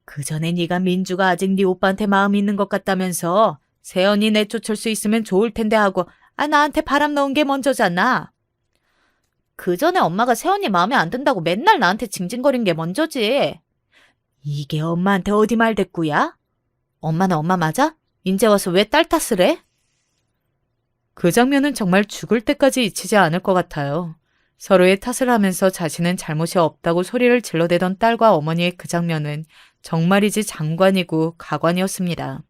그 전에 네가 민주가 아직 네 오빠한테 마음이 있는 것 같다면서 새언니 내쫓을 수 있으면 좋을 텐데 하고 나한테 바람 넣은 게 먼저잖아. 그 전에 엄마가 새언니 마음에 안 든다고 맨날 나한테 징징거린 게 먼저지. 이게 엄마한테 어디 말대꾸야? 엄마는 엄마 맞아? 인제 와서 왜 딸 탓을 해? 그 장면은 정말 죽을 때까지 잊히지 않을 것 같아요. 서로의 탓을 하면서 자신은 잘못이 없다고 소리를 질러대던 딸과 어머니의 그 장면은 정말이지 장관이고 가관이었습니다.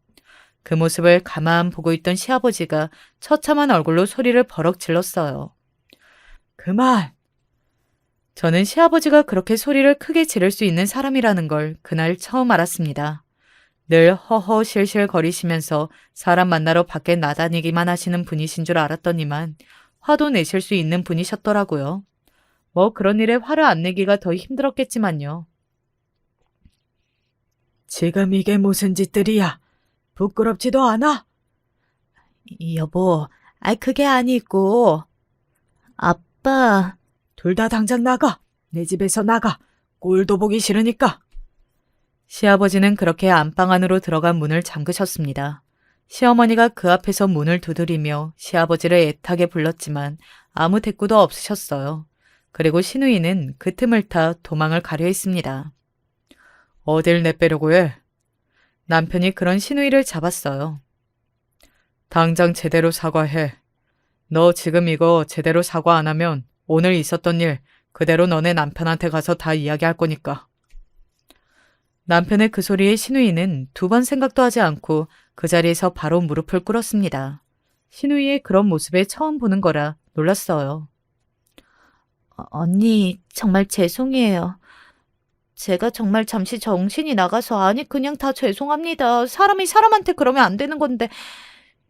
그 모습을 가만 보고 있던 시아버지가 처참한 얼굴로 소리를 버럭 질렀어요. 그만! 저는 시아버지가 그렇게 소리를 크게 지를 수 있는 사람이라는 걸 그날 처음 알았습니다. 늘 허허실실 거리시면서 사람 만나러 밖에 나다니기만 하시는 분이신 줄 알았더니만 화도 내실 수 있는 분이셨더라고요. 뭐 그런 일에 화를 안 내기가 더 힘들었겠지만요. 지금 이게 무슨 짓들이야? 부끄럽지도 않아? 여보, 그게 아니고. 아빠. 둘 다 당장 나가. 내 집에서 나가. 꼴도 보기 싫으니까. 시아버지는 그렇게 안방 안으로 들어간 문을 잠그셨습니다. 시어머니가 그 앞에서 문을 두드리며 시아버지를 애타게 불렀지만 아무 대꾸도 없으셨어요. 그리고 신우이는 그 틈을 타 도망을 가려 했습니다. 어딜 내빼려고 해? 남편이 그런 신우이를 잡았어요. 당장 제대로 사과해. 너 지금 이거 제대로 사과 안 하면 오늘 있었던 일 그대로 너네 남편한테 가서 다 이야기할 거니까. 남편의 그 소리에 신우이는 두 번 생각도 하지 않고 그 자리에서 바로 무릎을 꿇었습니다. 신우이의 그런 모습에 처음 보는 거라 놀랐어요. 언니, 정말 죄송해요. 제가 정말 잠시 정신이 나가서 아니 그냥 다 죄송합니다. 사람이 사람한테 그러면 안 되는 건데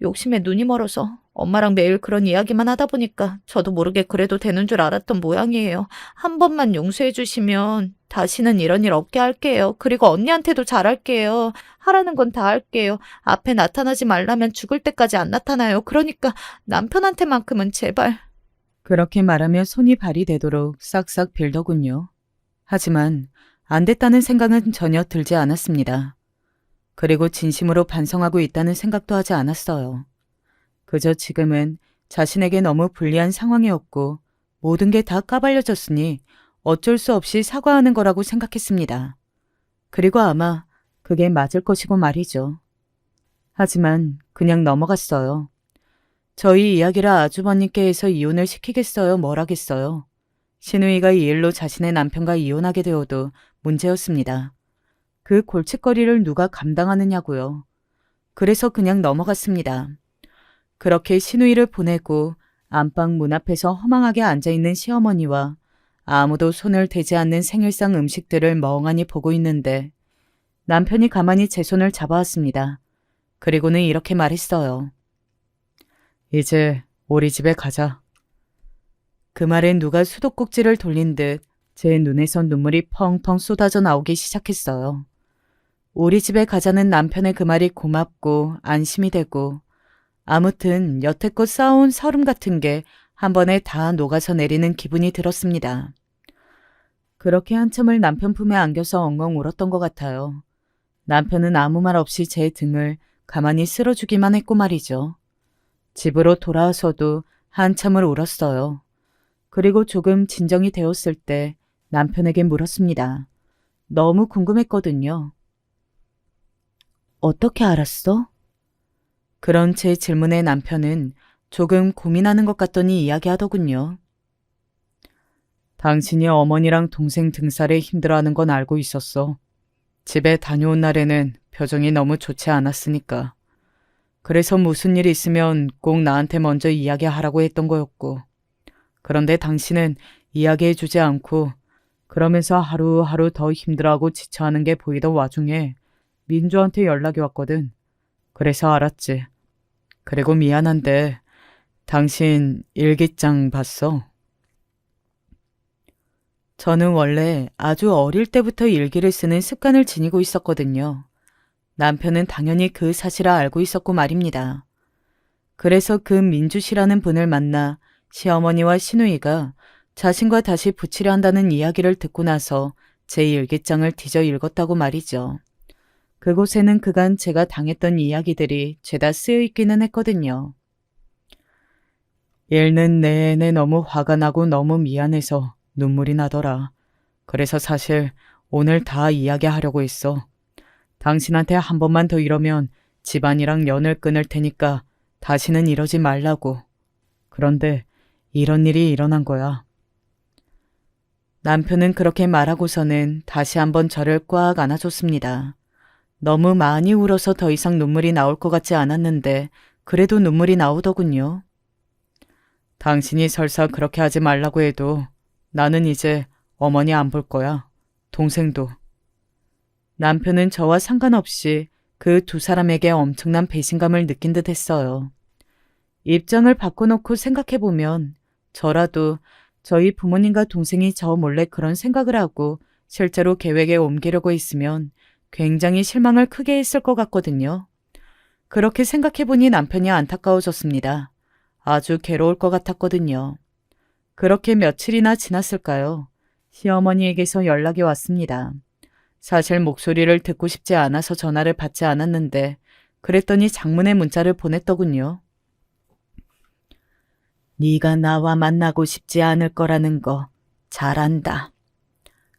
욕심에 눈이 멀어서 엄마랑 매일 그런 이야기만 하다 보니까 저도 모르게 그래도 되는 줄 알았던 모양이에요. 한 번만 용서해 주시면 다시는 이런 일 없게 할게요. 그리고 언니한테도 잘할게요. 하라는 건 다 할게요. 앞에 나타나지 말라면 죽을 때까지 안 나타나요. 그러니까 남편한테만큼은 제발. 그렇게 말하며 손이 발이 되도록 싹싹 빌더군요. 하지만 안 됐다는 생각은 전혀 들지 않았습니다. 그리고 진심으로 반성하고 있다는 생각도 하지 않았어요. 그저 지금은 자신에게 너무 불리한 상황이었고 모든 게 다 까발려졌으니 어쩔 수 없이 사과하는 거라고 생각했습니다. 그리고 아마 그게 맞을 것이고 말이죠. 하지만 그냥 넘어갔어요. 저희 이야기라 아주버님께 해서 이혼을 시키겠어요? 뭘 하겠어요? 신우이가 이 일로 자신의 남편과 이혼하게 되어도 문제였습니다. 그 골칫거리를 누가 감당하느냐고요. 그래서 그냥 넘어갔습니다. 그렇게 신우이를 보내고 안방 문 앞에서 허망하게 앉아있는 시어머니와 아무도 손을 대지 않는 생일상 음식들을 멍하니 보고 있는데 남편이 가만히 제 손을 잡아왔습니다. 그리고는 이렇게 말했어요. 이제 우리 집에 가자. 그 말에 누가 수도꼭지를 돌린 듯 제 눈에선 눈물이 펑펑 쏟아져 나오기 시작했어요. 우리 집에 가자는 남편의 그 말이 고맙고 안심이 되고 아무튼 여태껏 쌓아온 서름 같은 게 한 번에 다 녹아서 내리는 기분이 들었습니다. 그렇게 한참을 남편 품에 안겨서 엉엉 울었던 것 같아요. 남편은 아무 말 없이 제 등을 가만히 쓸어주기만 했고 말이죠. 집으로 돌아와서도 한참을 울었어요. 그리고 조금 진정이 되었을 때 남편에게 물었습니다. 너무 궁금했거든요. 어떻게 알았어? 그런 제 질문에 남편은 조금 고민하는 것 같더니 이야기하더군요. 당신이 어머니랑 동생 등살에 힘들어하는 건 알고 있었어. 집에 다녀온 날에는 표정이 너무 좋지 않았으니까. 그래서 무슨 일 있으면 꼭 나한테 먼저 이야기하라고 했던 거였고. 그런데 당신은 이야기해주지 않고 그러면서 하루하루 더 힘들어하고 지쳐하는 게 보이던 와중에 민주한테 연락이 왔거든. 그래서 알았지. 그리고 미안한데 당신 일기장 봤어? 저는 원래 아주 어릴 때부터 일기를 쓰는 습관을 지니고 있었거든요. 남편은 당연히 그 사실을 알고 있었고 말입니다. 그래서 그 민주 씨라는 분을 만나 시어머니와 시누이가 자신과 다시 붙이려 한다는 이야기를 듣고 나서 제 일기장을 뒤져 읽었다고 말이죠. 그곳에는 그간 제가 당했던 이야기들이 죄다 쓰여 있기는 했거든요. 읽는 내내 너무 화가 나고 너무 미안해서 눈물이 나더라. 그래서 사실 오늘 다 이야기하려고 했어. 당신한테 한 번만 더 이러면 집안이랑 연을 끊을 테니까 다시는 이러지 말라고. 그런데 이런 일이 일어난 거야. 남편은 그렇게 말하고서는 다시 한번 저를 꽉 안아줬습니다. 너무 많이 울어서 더 이상 눈물이 나올 것 같지 않았는데 그래도 눈물이 나오더군요. 당신이 설사 그렇게 하지 말라고 해도 나는 이제 어머니 안 볼 거야. 동생도. 남편은 저와 상관없이 그 두 사람에게 엄청난 배신감을 느낀 듯 했어요. 입장을 바꿔놓고 생각해보면 저라도 저희 부모님과 동생이 저 몰래 그런 생각을 하고 실제로 계획에 옮기려고 했으면 굉장히 실망을 크게 했을 것 같거든요. 그렇게 생각해보니 남편이 안타까워졌습니다. 아주 괴로울 것 같았거든요. 그렇게 며칠이나 지났을까요? 시어머니에게서 연락이 왔습니다. 사실 목소리를 듣고 싶지 않아서 전화를 받지 않았는데 그랬더니 장문의 문자를 보냈더군요. 네가 나와 만나고 싶지 않을 거라는 거 잘 안다.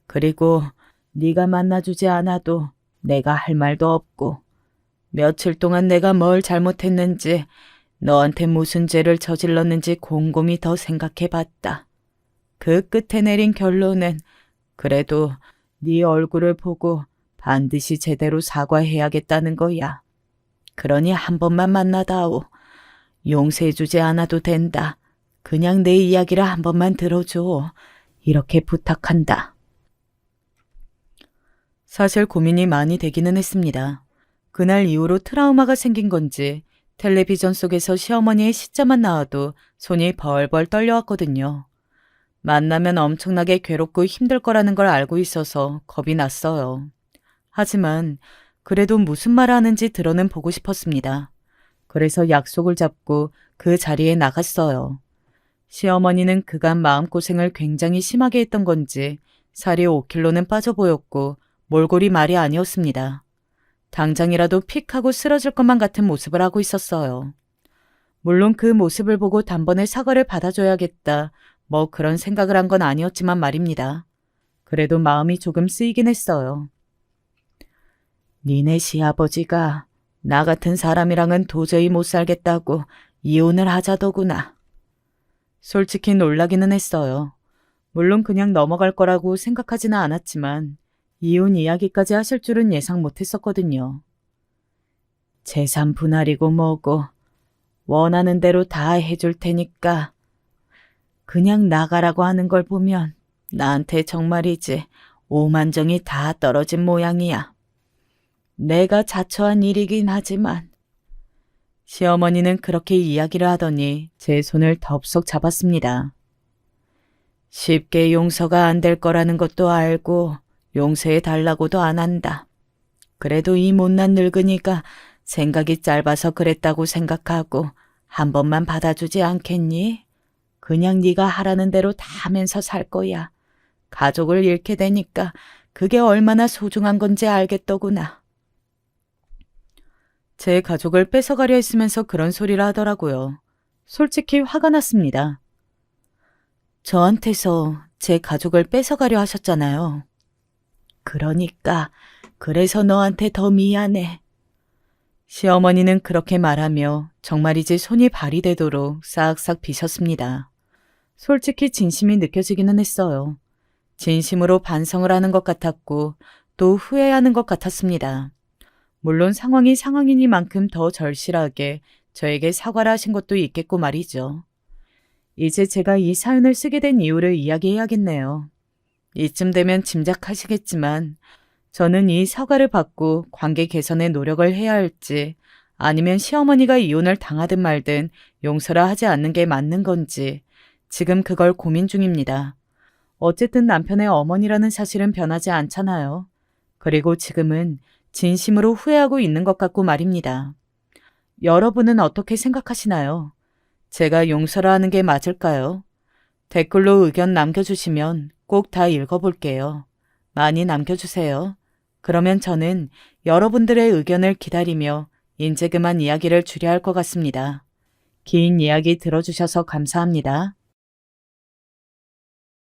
그리고 네가 만나주지 않아도 내가 할 말도 없고 며칠 동안 내가 뭘 잘못했는지 너한테 무슨 죄를 저질렀는지 곰곰이 더 생각해봤다. 그 끝에 내린 결론은 그래도 네 얼굴을 보고 반드시 제대로 사과해야겠다는 거야. 그러니 한 번만 만나다오. 용서해주지 않아도 된다. 그냥 내 이야기를 한 번만 들어줘. 이렇게 부탁한다. 사실 고민이 많이 되기는 했습니다. 그날 이후로 트라우마가 생긴 건지 텔레비전 속에서 시어머니의 시자만 나와도 손이 벌벌 떨려왔거든요. 만나면 엄청나게 괴롭고 힘들 거라는 걸 알고 있어서 겁이 났어요. 하지만 그래도 무슨 말을 하는지 들어는 보고 싶었습니다. 그래서 약속을 잡고 그 자리에 나갔어요. 시어머니는 그간 마음고생을 굉장히 심하게 했던 건지 살이 5kg는 빠져 보였고 몰골이 말이 아니었습니다. 당장이라도 픽하고 쓰러질 것만 같은 모습을 하고 있었어요. 물론 그 모습을 보고 단번에 사과를 받아줘야겠다. 뭐 그런 생각을 한 건 아니었지만 말입니다. 그래도 마음이 조금 쓰이긴 했어요. 니네 시아버지가 나 같은 사람이랑은 도저히 못 살겠다고 이혼을 하자더구나. 솔직히 놀라기는 했어요. 물론 그냥 넘어갈 거라고 생각하지는 않았지만 이혼 이야기까지 하실 줄은 예상 못했었거든요. 재산 분할이고 뭐고 원하는 대로 다 해줄 테니까 그냥 나가라고 하는 걸 보면 나한테 정말이지 오만정이 다 떨어진 모양이야. 내가 자초한 일이긴 하지만 시어머니는 그렇게 이야기를 하더니 제 손을 덥석 잡았습니다. 쉽게 용서가 안 될 거라는 것도 알고 용서해 달라고도 안 한다. 그래도 이 못난 늙은이가 생각이 짧아서 그랬다고 생각하고 한 번만 받아주지 않겠니? 그냥 네가 하라는 대로 다 하면서 살 거야. 가족을 잃게 되니까 그게 얼마나 소중한 건지 알겠더구나. 제 가족을 뺏어가려 했으면서 그런 소리를 하더라고요. 솔직히 화가 났습니다. 저한테서 제 가족을 뺏어가려 하셨잖아요. 그러니까 그래서 너한테 더 미안해. 시어머니는 그렇게 말하며 정말이지 손이 발이 되도록 싹싹 비셨습니다. 솔직히 진심이 느껴지기는 했어요. 진심으로 반성을 하는 것 같았고 또 후회하는 것 같았습니다. 물론 상황이 상황이니만큼 더 절실하게 저에게 사과를 하신 것도 있겠고 말이죠. 이제 제가 이 사연을 쓰게 된 이유를 이야기해야겠네요. 이쯤 되면 짐작하시겠지만 저는 이 사과를 받고 관계 개선에 노력을 해야 할지 아니면 시어머니가 이혼을 당하든 말든 용서를 하지 않는 게 맞는 건지 지금 그걸 고민 중입니다. 어쨌든 남편의 어머니라는 사실은 변하지 않잖아요. 그리고 지금은 진심으로 후회하고 있는 것 같고 말입니다. 여러분은 어떻게 생각하시나요? 제가 용서를 하는 게 맞을까요? 댓글로 의견 남겨주시면 꼭 다 읽어볼게요. 많이 남겨주세요. 그러면 저는 여러분들의 의견을 기다리며 이제 그만 이야기를 줄여야 할 것 같습니다. 긴 이야기 들어주셔서 감사합니다.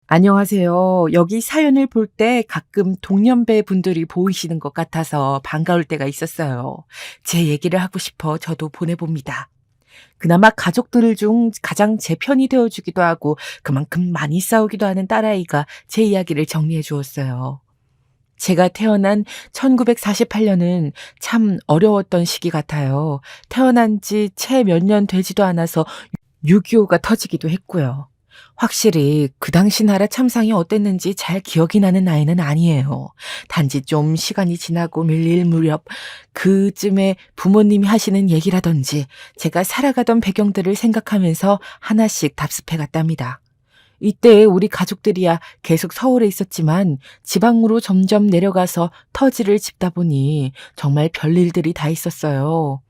안녕하세요. 여기 사연을 볼 때 가끔 동년배 분들이 보이시는 것 같아서 반가울 때가 있었어요. 제 얘기를 하고 싶어 저도 보내봅니다. 그나마 가족들 중 가장 제 편이 되어주기도 하고 그만큼 많이 싸우기도 하는 딸아이가 제 이야기를 정리해 주었어요. 제가 태어난 1948년은 참 어려웠던 시기 같아요. 태어난 지 채 몇 년 되지도 않아서 6.25가 터지기도 했고요. 확실히 그 당시 나라 참상이 어땠는지 잘 기억이 나는 나이는 아니에요. 단지 좀 시간이 지나고 밀릴 무렵 그쯤에 부모님이 하시는 얘기라든지 제가 살아가던 배경들을 생각하면서 하나씩 답습해 갔답니다. 이때 우리 가족들이야 계속 서울에 있었지만 지방으로 점점 내려가서 터지를 짚다 보니 정말 별일들이 다 있었어요.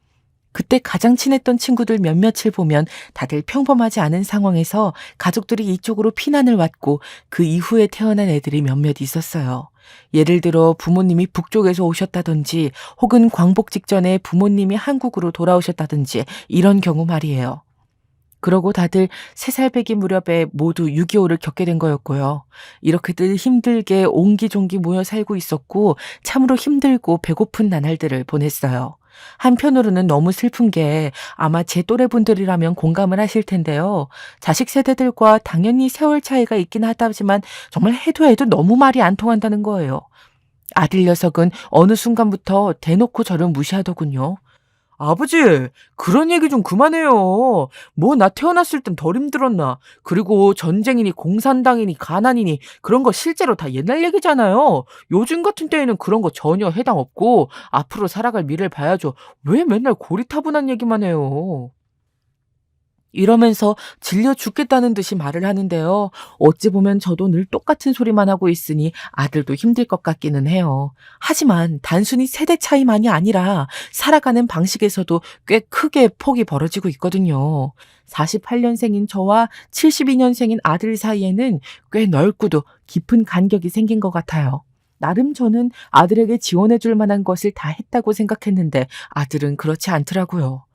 그때 가장 친했던 친구들 몇몇을 보면 다들 평범하지 않은 상황에서 가족들이 이쪽으로 피난을 왔고 그 이후에 태어난 애들이 몇몇 있었어요. 예를 들어 부모님이 북쪽에서 오셨다든지 혹은 광복 직전에 부모님이 한국으로 돌아오셨다든지 이런 경우 말이에요. 그러고 다들 3살 배기 무렵에 모두 6.25를 겪게 된 거였고요. 이렇게들 힘들게 옹기종기 모여 살고 있었고 참으로 힘들고 배고픈 나날들을 보냈어요. 한편으로는 너무 슬픈 게 아마 제 또래 분들이라면 공감을 하실 텐데요. 자식 세대들과 당연히 세월 차이가 있긴 하다지만 정말 해도 해도 너무 말이 안 통한다는 거예요. 아들 녀석은 어느 순간부터 대놓고 저를 무시하더군요. 아버지, 그런 얘기 좀 그만해요. 뭐 나 태어났을 땐 덜 힘들었나. 그리고 전쟁이니 공산당이니 가난이니 그런 거 실제로 다 옛날 얘기잖아요. 요즘 같은 때에는 그런 거 전혀 해당 없고 앞으로 살아갈 미래를 봐야죠. 왜 맨날 고리타분한 얘기만 해요. 이러면서 질려 죽겠다는 듯이 말을 하는데요. 어찌 보면 저도 늘 똑같은 소리만 하고 있으니 아들도 힘들 것 같기는 해요. 하지만 단순히 세대 차이만이 아니라 살아가는 방식에서도 꽤 크게 폭이 벌어지고 있거든요. 48년생인 저와 72년생인 아들 사이에는 꽤 넓고도 깊은 간격이 생긴 것 같아요. 나름 저는 아들에게 지원해 줄 만한 것을 다 했다고 생각했는데 아들은 그렇지 않더라고요.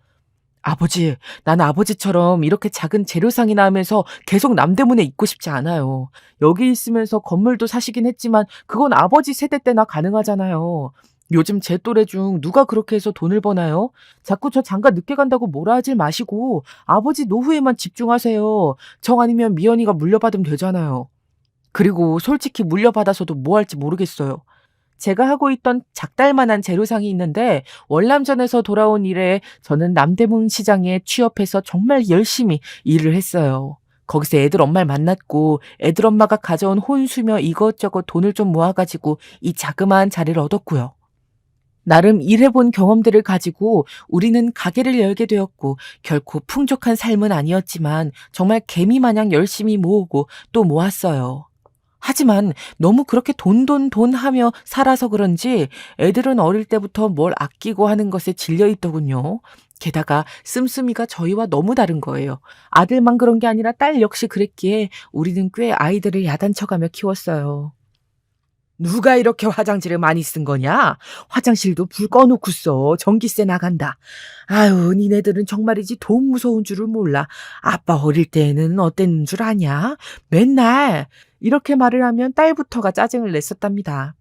아버지, 난 아버지처럼 이렇게 작은 재료상이나 하면서 계속 남대문에 있고 싶지 않아요. 여기 있으면서 건물도 사시긴 했지만 그건 아버지 세대 때나 가능하잖아요. 요즘 제 또래 중 누가 그렇게 해서 돈을 버나요? 자꾸 저 장가 늦게 간다고 뭐라 하질 마시고 아버지 노후에만 집중하세요. 정 아니면 미연이가 물려받으면 되잖아요. 그리고 솔직히 물려받아서도 뭐 할지 모르겠어요. 제가 하고 있던 작달만한 재료상이 있는데 월남전에서 돌아온 이래 저는 남대문 시장에 취업해서 정말 열심히 일을 했어요. 거기서 애들 엄마를 만났고 애들 엄마가 가져온 혼수며 이것저것 돈을 좀 모아가지고 이 자그마한 자리를 얻었고요. 나름 일해본 경험들을 가지고 우리는 가게를 열게 되었고 결코 풍족한 삶은 아니었지만 정말 개미마냥 열심히 모으고 또 모았어요. 하지만 너무 그렇게 돈 하며 살아서 그런지 애들은 어릴 때부터 뭘 아끼고 하는 것에 질려 있더군요. 게다가 씀씀이가 저희와 너무 다른 거예요. 아들만 그런 게 아니라 딸 역시 그랬기에 우리는 꽤 아이들을 야단쳐가며 키웠어요. 누가 이렇게 화장지를 많이 쓴 거냐? 화장실도 불 꺼놓고 써. 전기세 나간다. 아유, 니네들은 정말이지 돈 무서운 줄을 몰라. 아빠 어릴 때는 어땠는 줄 아냐? 맨날 이렇게 말을 하면 딸부터가 짜증을 냈었답니다.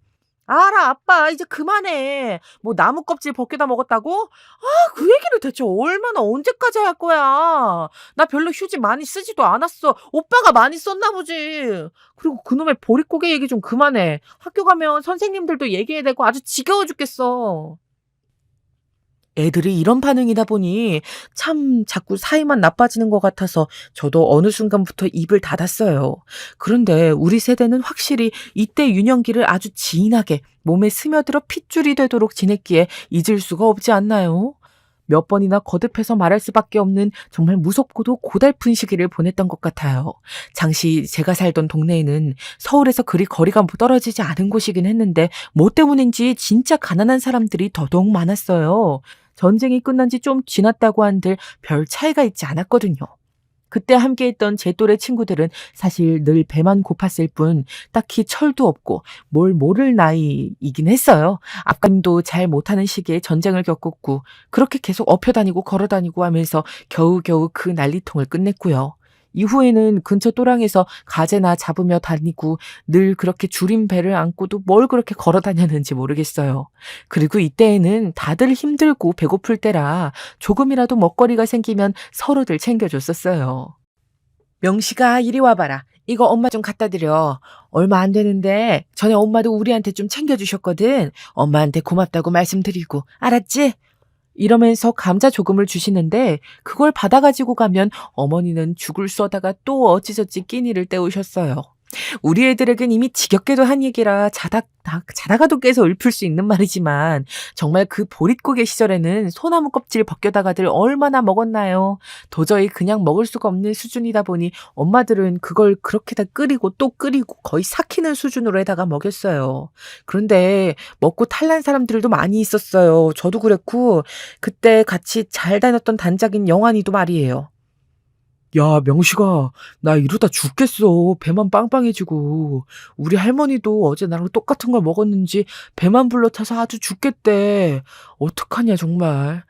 알아, 아빠. 이제 그만해. 뭐 나무 껍질 벗겨다 먹었다고? 아, 그 얘기를 대체 얼마나 언제까지 할 거야? 나 별로 휴지 많이 쓰지도 않았어. 오빠가 많이 썼나 보지. 그리고 그놈의 보릿고개 얘기 좀 그만해. 학교 가면 선생님들도 얘기해야 되고 아주 지겨워 죽겠어. 애들이 이런 반응이다 보니 참 자꾸 사이만 나빠지는 것 같아서 저도 어느 순간부터 입을 닫았어요. 그런데 우리 세대는 확실히 이때 유년기를 아주 진하게 몸에 스며들어 핏줄이 되도록 지냈기에 잊을 수가 없지 않나요? 몇 번이나 거듭해서 말할 수밖에 없는 정말 무섭고도 고달픈 시기를 보냈던 것 같아요. 당시 제가 살던 동네에는 서울에서 그리 거리가 떨어지지 않은 곳이긴 했는데 뭐 때문인지 진짜 가난한 사람들이 더더욱 많았어요. 전쟁이 끝난 지 좀 지났다고 한들 별 차이가 있지 않았거든요. 그때 함께했던 제 또래 친구들은 사실 늘 배만 고팠을 뿐 딱히 철도 없고 뭘 모를 나이이긴 했어요. 앞감도 잘 못하는 시기에 전쟁을 겪었고 그렇게 계속 업혀다니고 걸어다니고 하면서 겨우겨우 그 난리통을 끝냈고요. 이후에는 근처 또랑에서 가재나 잡으며 다니고 늘 그렇게 줄인 배를 안고도 뭘 그렇게 걸어 다녔는지 모르겠어요. 그리고 이때에는 다들 힘들고 배고플 때라 조금이라도 먹거리가 생기면 서로들 챙겨줬었어요. 명식아, 이리 와봐라. 이거 엄마 좀 갖다 드려. 얼마 안 되는데 전에 엄마도 우리한테 좀 챙겨주셨거든. 엄마한테 고맙다고 말씀드리고. 알았지? 이러면서 감자 조금을 주시는데 그걸 받아가지고 가면 어머니는 죽을 써다가 또 어찌저찌 끼니를 때우셨어요. 우리 애들에겐 이미 지겹게도 한 얘기라 자다가도 깨서 읊을 수 있는 말이지만 정말 그 보릿고개 시절에는 소나무 껍질 벗겨다가들 얼마나 먹었나요? 도저히 그냥 먹을 수가 없는 수준이다 보니 엄마들은 그걸 그렇게 다 끓이고 또 끓이고 거의 삭히는 수준으로 해다가 먹였어요. 그런데 먹고 탈난 사람들도 많이 있었어요. 저도 그랬고 그때 같이 잘 다녔던 단짝인 영환이도 말이에요. 야, 명식아, 나 이러다 죽겠어. 배만 빵빵해지고. 우리 할머니도 어제 나랑 똑같은 걸 먹었는지 배만 불러차서 아주 죽겠대. 어떡하냐, 정말.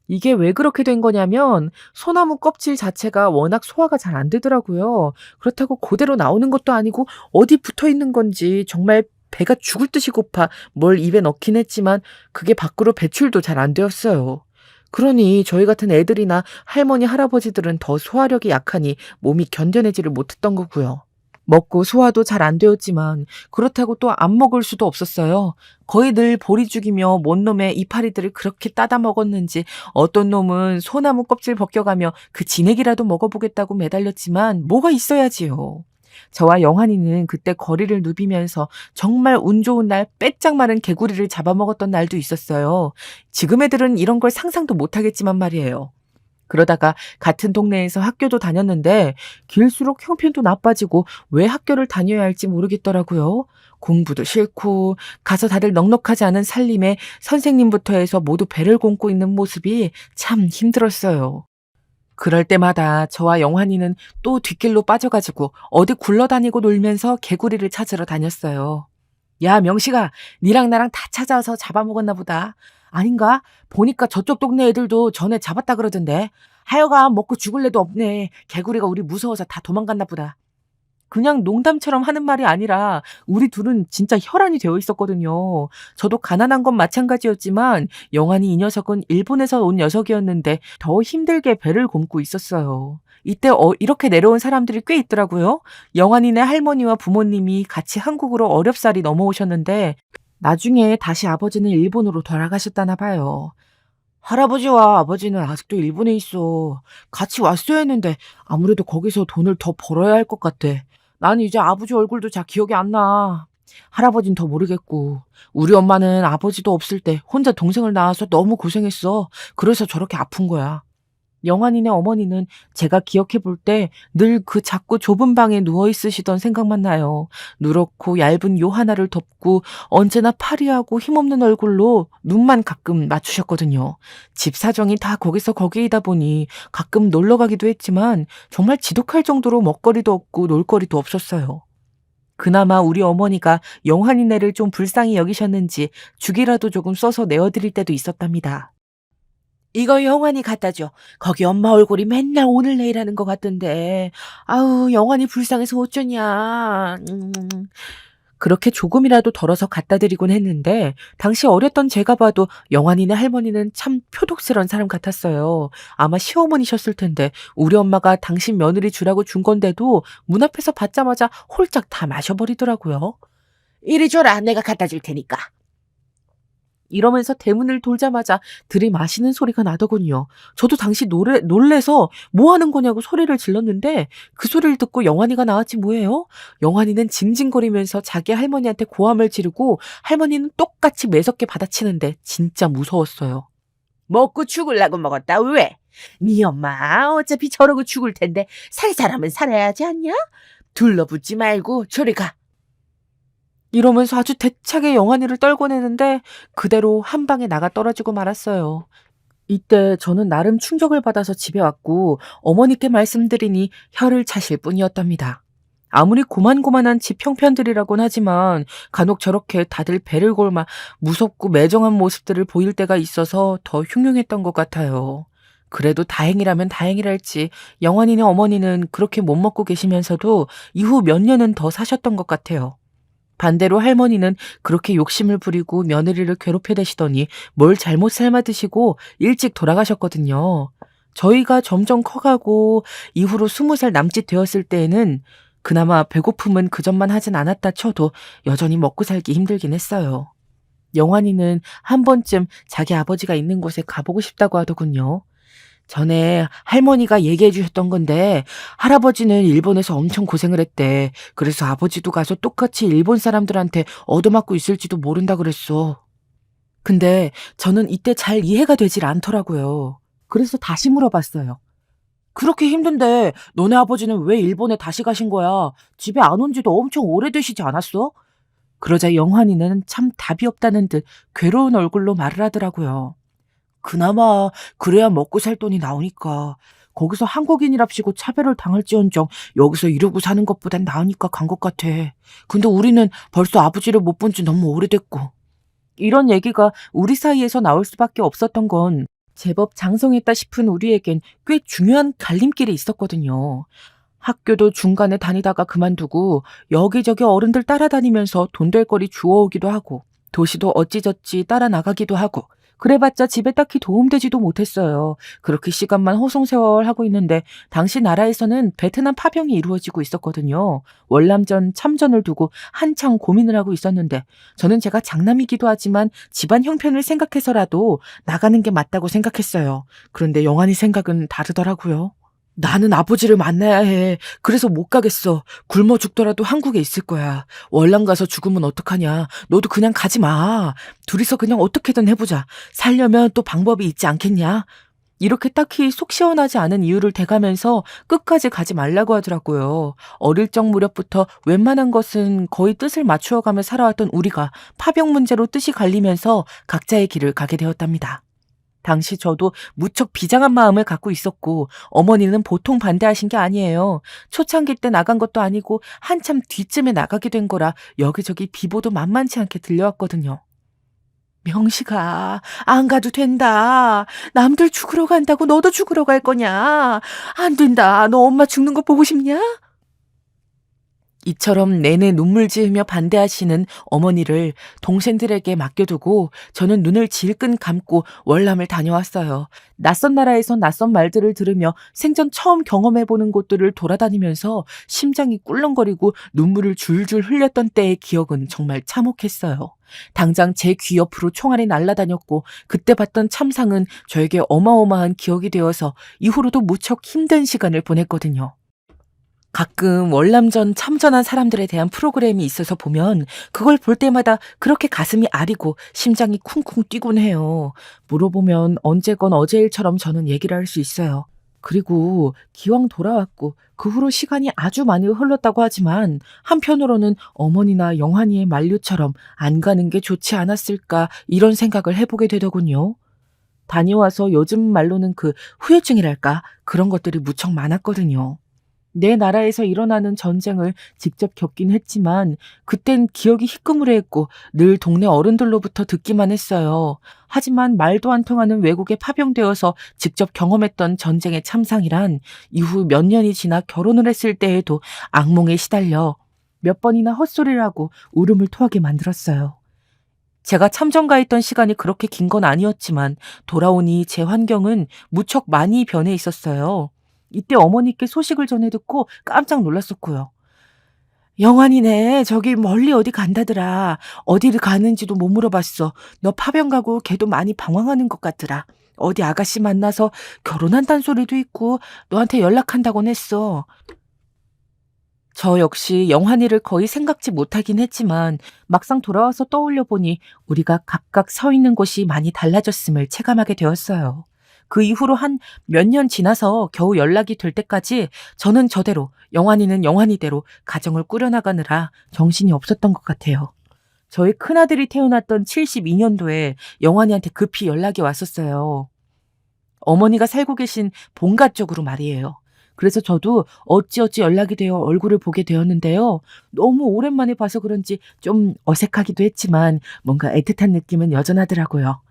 이게 왜 그렇게 된 거냐면 소나무 껍질 자체가 워낙 소화가 잘 안 되더라고요. 그렇다고 그대로 나오는 것도 아니고 어디 붙어 있는 건지 정말 배가 죽을 듯이 고파 뭘 입에 넣긴 했지만 그게 밖으로 배출도 잘 안 되었어요. 그러니 저희 같은 애들이나 할머니, 할아버지들은 더 소화력이 약하니 몸이 견뎌내지를 못했던 거고요. 먹고 소화도 잘 안 되었지만 그렇다고 또 안 먹을 수도 없었어요. 거의 늘 보리 죽이며 뭔 놈의 이파리들을 그렇게 따다 먹었는지 어떤 놈은 소나무 껍질 벗겨가며 그 진액이라도 먹어보겠다고 매달렸지만 뭐가 있어야지요. 저와 영환이는 그때 거리를 누비면서 정말 운 좋은 날 빼짝 마른 개구리를 잡아먹었던 날도 있었어요. 지금 애들은 이런 걸 상상도 못하겠지만 말이에요. 그러다가 같은 동네에서 학교도 다녔는데 길수록 형편도 나빠지고 왜 학교를 다녀야 할지 모르겠더라고요. 공부도 싫고 가서 다들 넉넉하지 않은 살림에 선생님부터 해서 모두 배를 곪고 있는 모습이 참 힘들었어요. 그럴 때마다 저와 영환이는 또 뒷길로 빠져가지고 어디 굴러다니고 놀면서 개구리를 찾으러 다녔어요. 야, 명식아, 니랑 나랑 다 찾아서 잡아먹었나 보다. 아닌가? 보니까 저쪽 동네 애들도 전에 잡았다 그러던데. 하여간 먹고 죽을 애도 없네. 개구리가 우리 무서워서 다 도망갔나 보다. 그냥 농담처럼 하는 말이 아니라 우리 둘은 진짜 혈안이 되어 있었거든요. 저도 가난한 건 마찬가지였지만 영환이 이 녀석은 일본에서 온 녀석이었는데 더 힘들게 배를 곪고 있었어요. 이때 이렇게 내려온 사람들이 꽤 있더라고요. 영환이네 할머니와 부모님이 같이 한국으로 어렵사리 넘어오셨는데 나중에 다시 아버지는 일본으로 돌아가셨다나 봐요. 할아버지와 아버지는 아직도 일본에 있어. 같이 왔어야 했는데 아무래도 거기서 돈을 더 벌어야 할 것 같아. 난 이제 아버지 얼굴도 잘 기억이 안 나. 할아버진 더 모르겠고. 우리 엄마는 아버지도 없을 때 혼자 동생을 낳아서 너무 고생했어. 그래서 저렇게 아픈 거야. 영환이네 어머니는 제가 기억해 볼 때 늘 그 작고 좁은 방에 누워 있으시던 생각만 나요. 누렇고 얇은 요 하나를 덮고 언제나 파리하고 힘없는 얼굴로 눈만 가끔 맞추셨거든요. 집 사정이 다 거기서 거기이다 보니 가끔 놀러 가기도 했지만 정말 지독할 정도로 먹거리도 없고 놀거리도 없었어요. 그나마 우리 어머니가 영환이네를 좀 불쌍히 여기셨는지 죽이라도 조금 써서 내어드릴 때도 있었답니다. 이거 영환이 갖다 줘. 거기 엄마 얼굴이 맨날 오늘 내일 하는 것 같던데. 아우, 영환이 불쌍해서 어쩌냐. 그렇게 조금이라도 덜어서 갖다 드리곤 했는데 당시 어렸던 제가 봐도 영환이네 할머니는 참 표독스런 사람 같았어요. 아마 시어머니셨을 텐데 우리 엄마가 당신 며느리 주라고 준 건데도 문 앞에서 받자마자 홀짝 다 마셔버리더라고요. 이리 줘라. 내가 갖다 줄 테니까. 이러면서 대문을 돌자마자 들이마시는 소리가 나더군요. 저도 당시 놀래서 뭐 하는 거냐고 소리를 질렀는데 그 소리를 듣고 영환이가 나왔지 뭐예요? 영환이는 징징거리면서 자기 할머니한테 고함을 지르고 할머니는 똑같이 매섭게 받아치는데 진짜 무서웠어요. 먹고 죽으려고 먹었다. 왜? 네 엄마 어차피 저러고 죽을 텐데 살 사람은 살아야 하지 않냐? 둘러붙지 말고 저리 가. 이러면서 아주 대차게 영환이를 떨궈내는데 그대로 한 방에 나가 떨어지고 말았어요. 이때 저는 나름 충격을 받아서 집에 왔고 어머니께 말씀드리니 혀를 차실 뿐이었답니다. 아무리 고만고만한 집 형편들이라곤 하지만 간혹 저렇게 다들 배를 골마 무섭고 매정한 모습들을 보일 때가 있어서 더 흉흉했던 것 같아요. 그래도 다행이라면 다행이랄지 영환이네 어머니는 그렇게 못 먹고 계시면서도 이후 몇 년은 더 사셨던 것 같아요. 반대로 할머니는 그렇게 욕심을 부리고 며느리를 괴롭혀대시더니 뭘 잘못 삶아 드시고 일찍 돌아가셨거든요. 저희가 점점 커가고 이후로 20살 남짓 되었을 때에는 그나마 배고픔은 그전만 하진 않았다 쳐도 여전히 먹고 살기 힘들긴 했어요. 영환이는 한 번쯤 자기 아버지가 있는 곳에 가보고 싶다고 하더군요. 전에 할머니가 얘기해 주셨던 건데 할아버지는 일본에서 엄청 고생을 했대. 그래서 아버지도 가서 똑같이 일본 사람들한테 얻어맞고 있을지도 모른다 그랬어. 근데 저는 이때 잘 이해가 되질 않더라고요. 그래서 다시 물어봤어요. 그렇게 힘든데 너네 아버지는 왜 일본에 다시 가신 거야? 집에 안 온 지도 엄청 오래되시지 않았어? 그러자 영환이는 참 답이 없다는 듯 괴로운 얼굴로 말을 하더라고요. 그나마 그래야 먹고 살 돈이 나오니까. 거기서 한국인이랍시고 차별을 당할지언정 여기서 이러고 사는 것보단 나으니까 간 것 같아. 근데 우리는 벌써 아버지를 못 본 지 너무 오래됐고. 이런 얘기가 우리 사이에서 나올 수밖에 없었던 건 제법 장성했다 싶은 우리에겐 꽤 중요한 갈림길이 있었거든요. 학교도 중간에 다니다가 그만두고 여기저기 어른들 따라다니면서 돈 될 거리 주워오기도 하고 도시도 어찌저찌 따라 나가기도 하고 그래봤자 집에 딱히 도움되지도 못했어요. 그렇게 시간만 허송세월하고 있는데 당시 나라에서는 베트남 파병이 이루어지고 있었거든요. 월남전 참전을 두고 한창 고민을 하고 있었는데 저는 제가 장남이기도 하지만 집안 형편을 생각해서라도 나가는 게 맞다고 생각했어요. 그런데 영환이 생각은 다르더라고요. 나는 아버지를 만나야 해. 그래서 못 가겠어. 굶어 죽더라도 한국에 있을 거야. 월남 가서 죽으면 어떡하냐. 너도 그냥 가지 마. 둘이서 그냥 어떻게든 해보자. 살려면 또 방법이 있지 않겠냐. 이렇게 딱히 속 시원하지 않은 이유를 대가면서 끝까지 가지 말라고 하더라고요. 어릴 적 무렵부터 웬만한 것은 거의 뜻을 맞추어가며 살아왔던 우리가 파병 문제로 뜻이 갈리면서 각자의 길을 가게 되었답니다. 당시 저도 무척 비장한 마음을 갖고 있었고 어머니는 보통 반대하신 게 아니에요. 초창기 때 나간 것도 아니고 한참 뒤쯤에 나가게 된 거라 여기저기 비보도 만만치 않게 들려왔거든요. 명식아, 안 가도 된다. 남들 죽으러 간다고 너도 죽으러 갈 거냐? 안 된다. 너 엄마 죽는 거 보고 싶냐? 이처럼 내내 눈물 지으며 반대하시는 어머니를 동생들에게 맡겨두고 저는 눈을 질끈 감고 월남을 다녀왔어요. 낯선 나라에서 낯선 말들을 들으며 생전 처음 경험해보는 곳들을 돌아다니면서 심장이 꿀렁거리고 눈물을 줄줄 흘렸던 때의 기억은 정말 참혹했어요. 당장 제 귀 옆으로 총알이 날아다녔고 그때 봤던 참상은 저에게 어마어마한 기억이 되어서 이후로도 무척 힘든 시간을 보냈거든요. 가끔 월남전 참전한 사람들에 대한 프로그램이 있어서 보면 그걸 볼 때마다 그렇게 가슴이 아리고 심장이 쿵쿵 뛰곤 해요. 물어보면 언제건 어제 일처럼 저는 얘기를 할 수 있어요. 그리고 기왕 돌아왔고 그 후로 시간이 아주 많이 흘렀다고 하지만 한편으로는 어머니나 영환이의 만류처럼 안 가는 게 좋지 않았을까 이런 생각을 해보게 되더군요. 다녀와서 요즘 말로는 그 후유증이랄까 그런 것들이 무척 많았거든요. 내 나라에서 일어나는 전쟁을 직접 겪긴 했지만 그땐 기억이 희끄무레했고 늘 동네 어른들로부터 듣기만 했어요. 하지만 말도 안 통하는 외국에 파병되어서 직접 경험했던 전쟁의 참상이란 이후 몇 년이 지나 결혼을 했을 때에도 악몽에 시달려 몇 번이나 헛소리를 하고 울음을 토하게 만들었어요. 제가 참전가 있던 시간이 그렇게 긴 건 아니었지만 돌아오니 제 환경은 무척 많이 변해 있었어요. 이때 어머니께 소식을 전해 듣고 깜짝 놀랐었고요. 영환이네. 저기 멀리 어디 간다더라. 어디를 가는지도 못 물어봤어. 너 파병 가고 걔도 많이 방황하는 것 같더라. 어디 아가씨 만나서 결혼한다는 소리도 있고 너한테 연락한다곤 했어. 저 역시 영환이를 거의 생각지 못하긴 했지만 막상 돌아와서 떠올려 보니 우리가 각각 서 있는 곳이 많이 달라졌음을 체감하게 되었어요. 그 이후로 한 몇 년 지나서 겨우 연락이 될 때까지 저는 저대로, 영환이는 영환이대로 가정을 꾸려나가느라 정신이 없었던 것 같아요. 저희 큰아들이 태어났던 72년도에 영환이한테 급히 연락이 왔었어요. 어머니가 살고 계신 본가 쪽으로 말이에요. 그래서 저도 어찌어찌 연락이 되어 얼굴을 보게 되었는데요. 너무 오랜만에 봐서 그런지 좀 어색하기도 했지만 뭔가 애틋한 느낌은 여전하더라고요.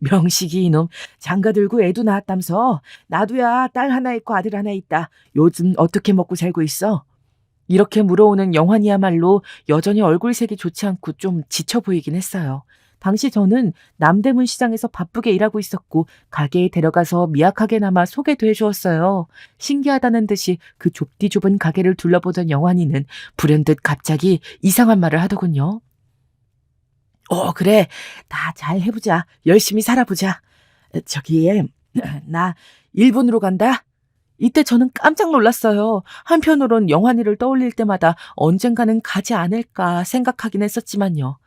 명식이 이놈 장가 들고 애도 낳았다면서. 나도야 딸 하나 있고 아들 하나 있다. 요즘 어떻게 먹고 살고 있어? 이렇게 물어오는 영환이야말로 여전히 얼굴색이 좋지 않고 좀 지쳐 보이긴 했어요. 당시 저는 남대문 시장에서 바쁘게 일하고 있었고 가게에 데려가서 미약하게나마 소개도 해주었어요. 신기하다는 듯이 그 좁디 좁은 가게를 둘러보던 영환이는 불현듯 갑자기 이상한 말을 하더군요. 그래. 다 잘 해보자. 열심히 살아보자. 저기, 나 일본으로 간다? 이때 저는 깜짝 놀랐어요. 한편으론 영환이를 떠올릴 때마다 언젠가는 가지 않을까 생각하긴 했었지만요.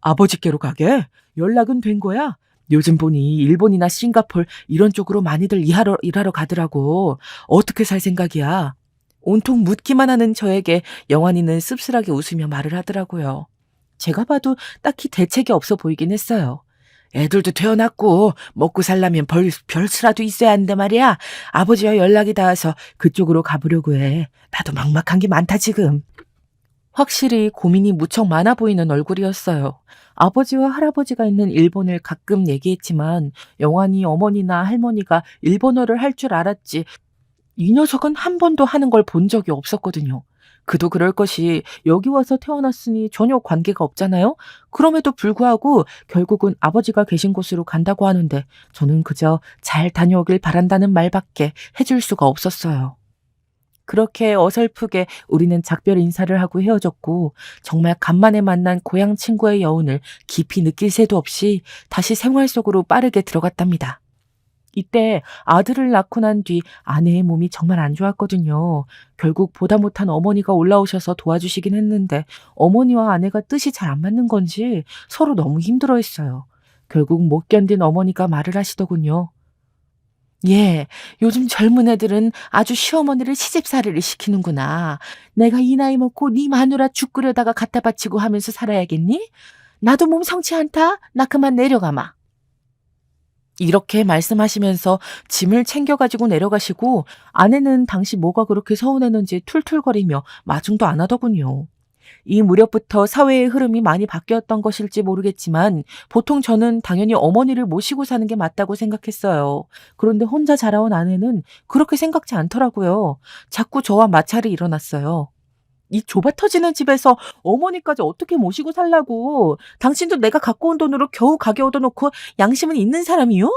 아버지께로 가게? 연락은 된 거야? 요즘 보니 일본이나 싱가폴 이런 쪽으로 많이들 일하러 가더라고. 어떻게 살 생각이야? 온통 묻기만 하는 저에게 영환이는 씁쓸하게 웃으며 말을 하더라고요. 제가 봐도 딱히 대책이 없어 보이긴 했어요. 애들도 태어났고 먹고 살려면 별수라도 있어야 하는데 말이야. 아버지와 연락이 닿아서 그쪽으로 가보려고 해. 나도 막막한 게 많다 지금. 확실히 고민이 무척 많아 보이는 얼굴이었어요. 아버지와 할아버지가 있는 일본을 가끔 얘기했지만 영환이 어머니나 할머니가 일본어를 할 줄 알았지 이 녀석은 한 번도 하는 걸 본 적이 없었거든요. 그도 그럴 것이 여기 와서 태어났으니 전혀 관계가 없잖아요. 그럼에도 불구하고 결국은 아버지가 계신 곳으로 간다고 하는데 저는 그저 잘 다녀오길 바란다는 말밖에 해줄 수가 없었어요. 그렇게 어설프게 우리는 작별 인사를 하고 헤어졌고 정말 간만에 만난 고향 친구의 여운을 깊이 느낄 새도 없이 다시 생활 속으로 빠르게 들어갔답니다. 이때 아들을 낳고 난 뒤 아내의 몸이 정말 안 좋았거든요. 결국 보다 못한 어머니가 올라오셔서 도와주시긴 했는데 어머니와 아내가 뜻이 잘 안 맞는 건지 서로 너무 힘들어했어요. 결국 못 견딘 어머니가 말을 하시더군요. 예, 요즘 젊은 애들은 아주 시어머니를 시집살이를 시키는구나. 내가 이 나이 먹고 네 마누라 죽 끓여다가 갖다 바치고 하면서 살아야겠니? 나도 몸 성치 않다. 나 그만 내려가마. 이렇게 말씀하시면서 짐을 챙겨가지고 내려가시고 아내는 당시 뭐가 그렇게 서운했는지 툴툴거리며 마중도 안 하더군요. 이 무렵부터 사회의 흐름이 많이 바뀌었던 것일지 모르겠지만 보통 저는 당연히 어머니를 모시고 사는 게 맞다고 생각했어요. 그런데 혼자 자라온 아내는 그렇게 생각지 않더라고요. 자꾸 저와 마찰이 일어났어요. 이 좁아 터지는 집에서 어머니까지 어떻게 모시고 살라고. 당신도 내가 갖고 온 돈으로 겨우 가게 얻어놓고 양심은 있는 사람이요?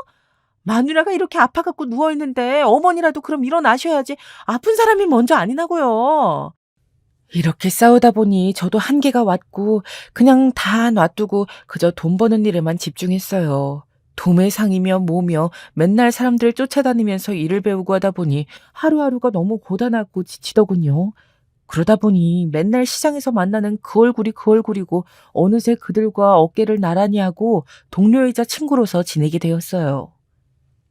마누라가 이렇게 아파갖고 누워있는데 어머니라도 그럼 일어나셔야지. 아픈 사람이 먼저 아니나고요. 이렇게 싸우다 보니 저도 한계가 왔고 그냥 다 놔두고 그저 돈 버는 일에만 집중했어요. 도매상이며 뭐며 맨날 사람들 쫓아다니면서 일을 배우고 하다 보니 하루하루가 너무 고단하고 지치더군요. 그러다 보니 맨날 시장에서 만나는 그 얼굴이 그 얼굴이고 어느새 그들과 어깨를 나란히 하고 동료이자 친구로서 지내게 되었어요.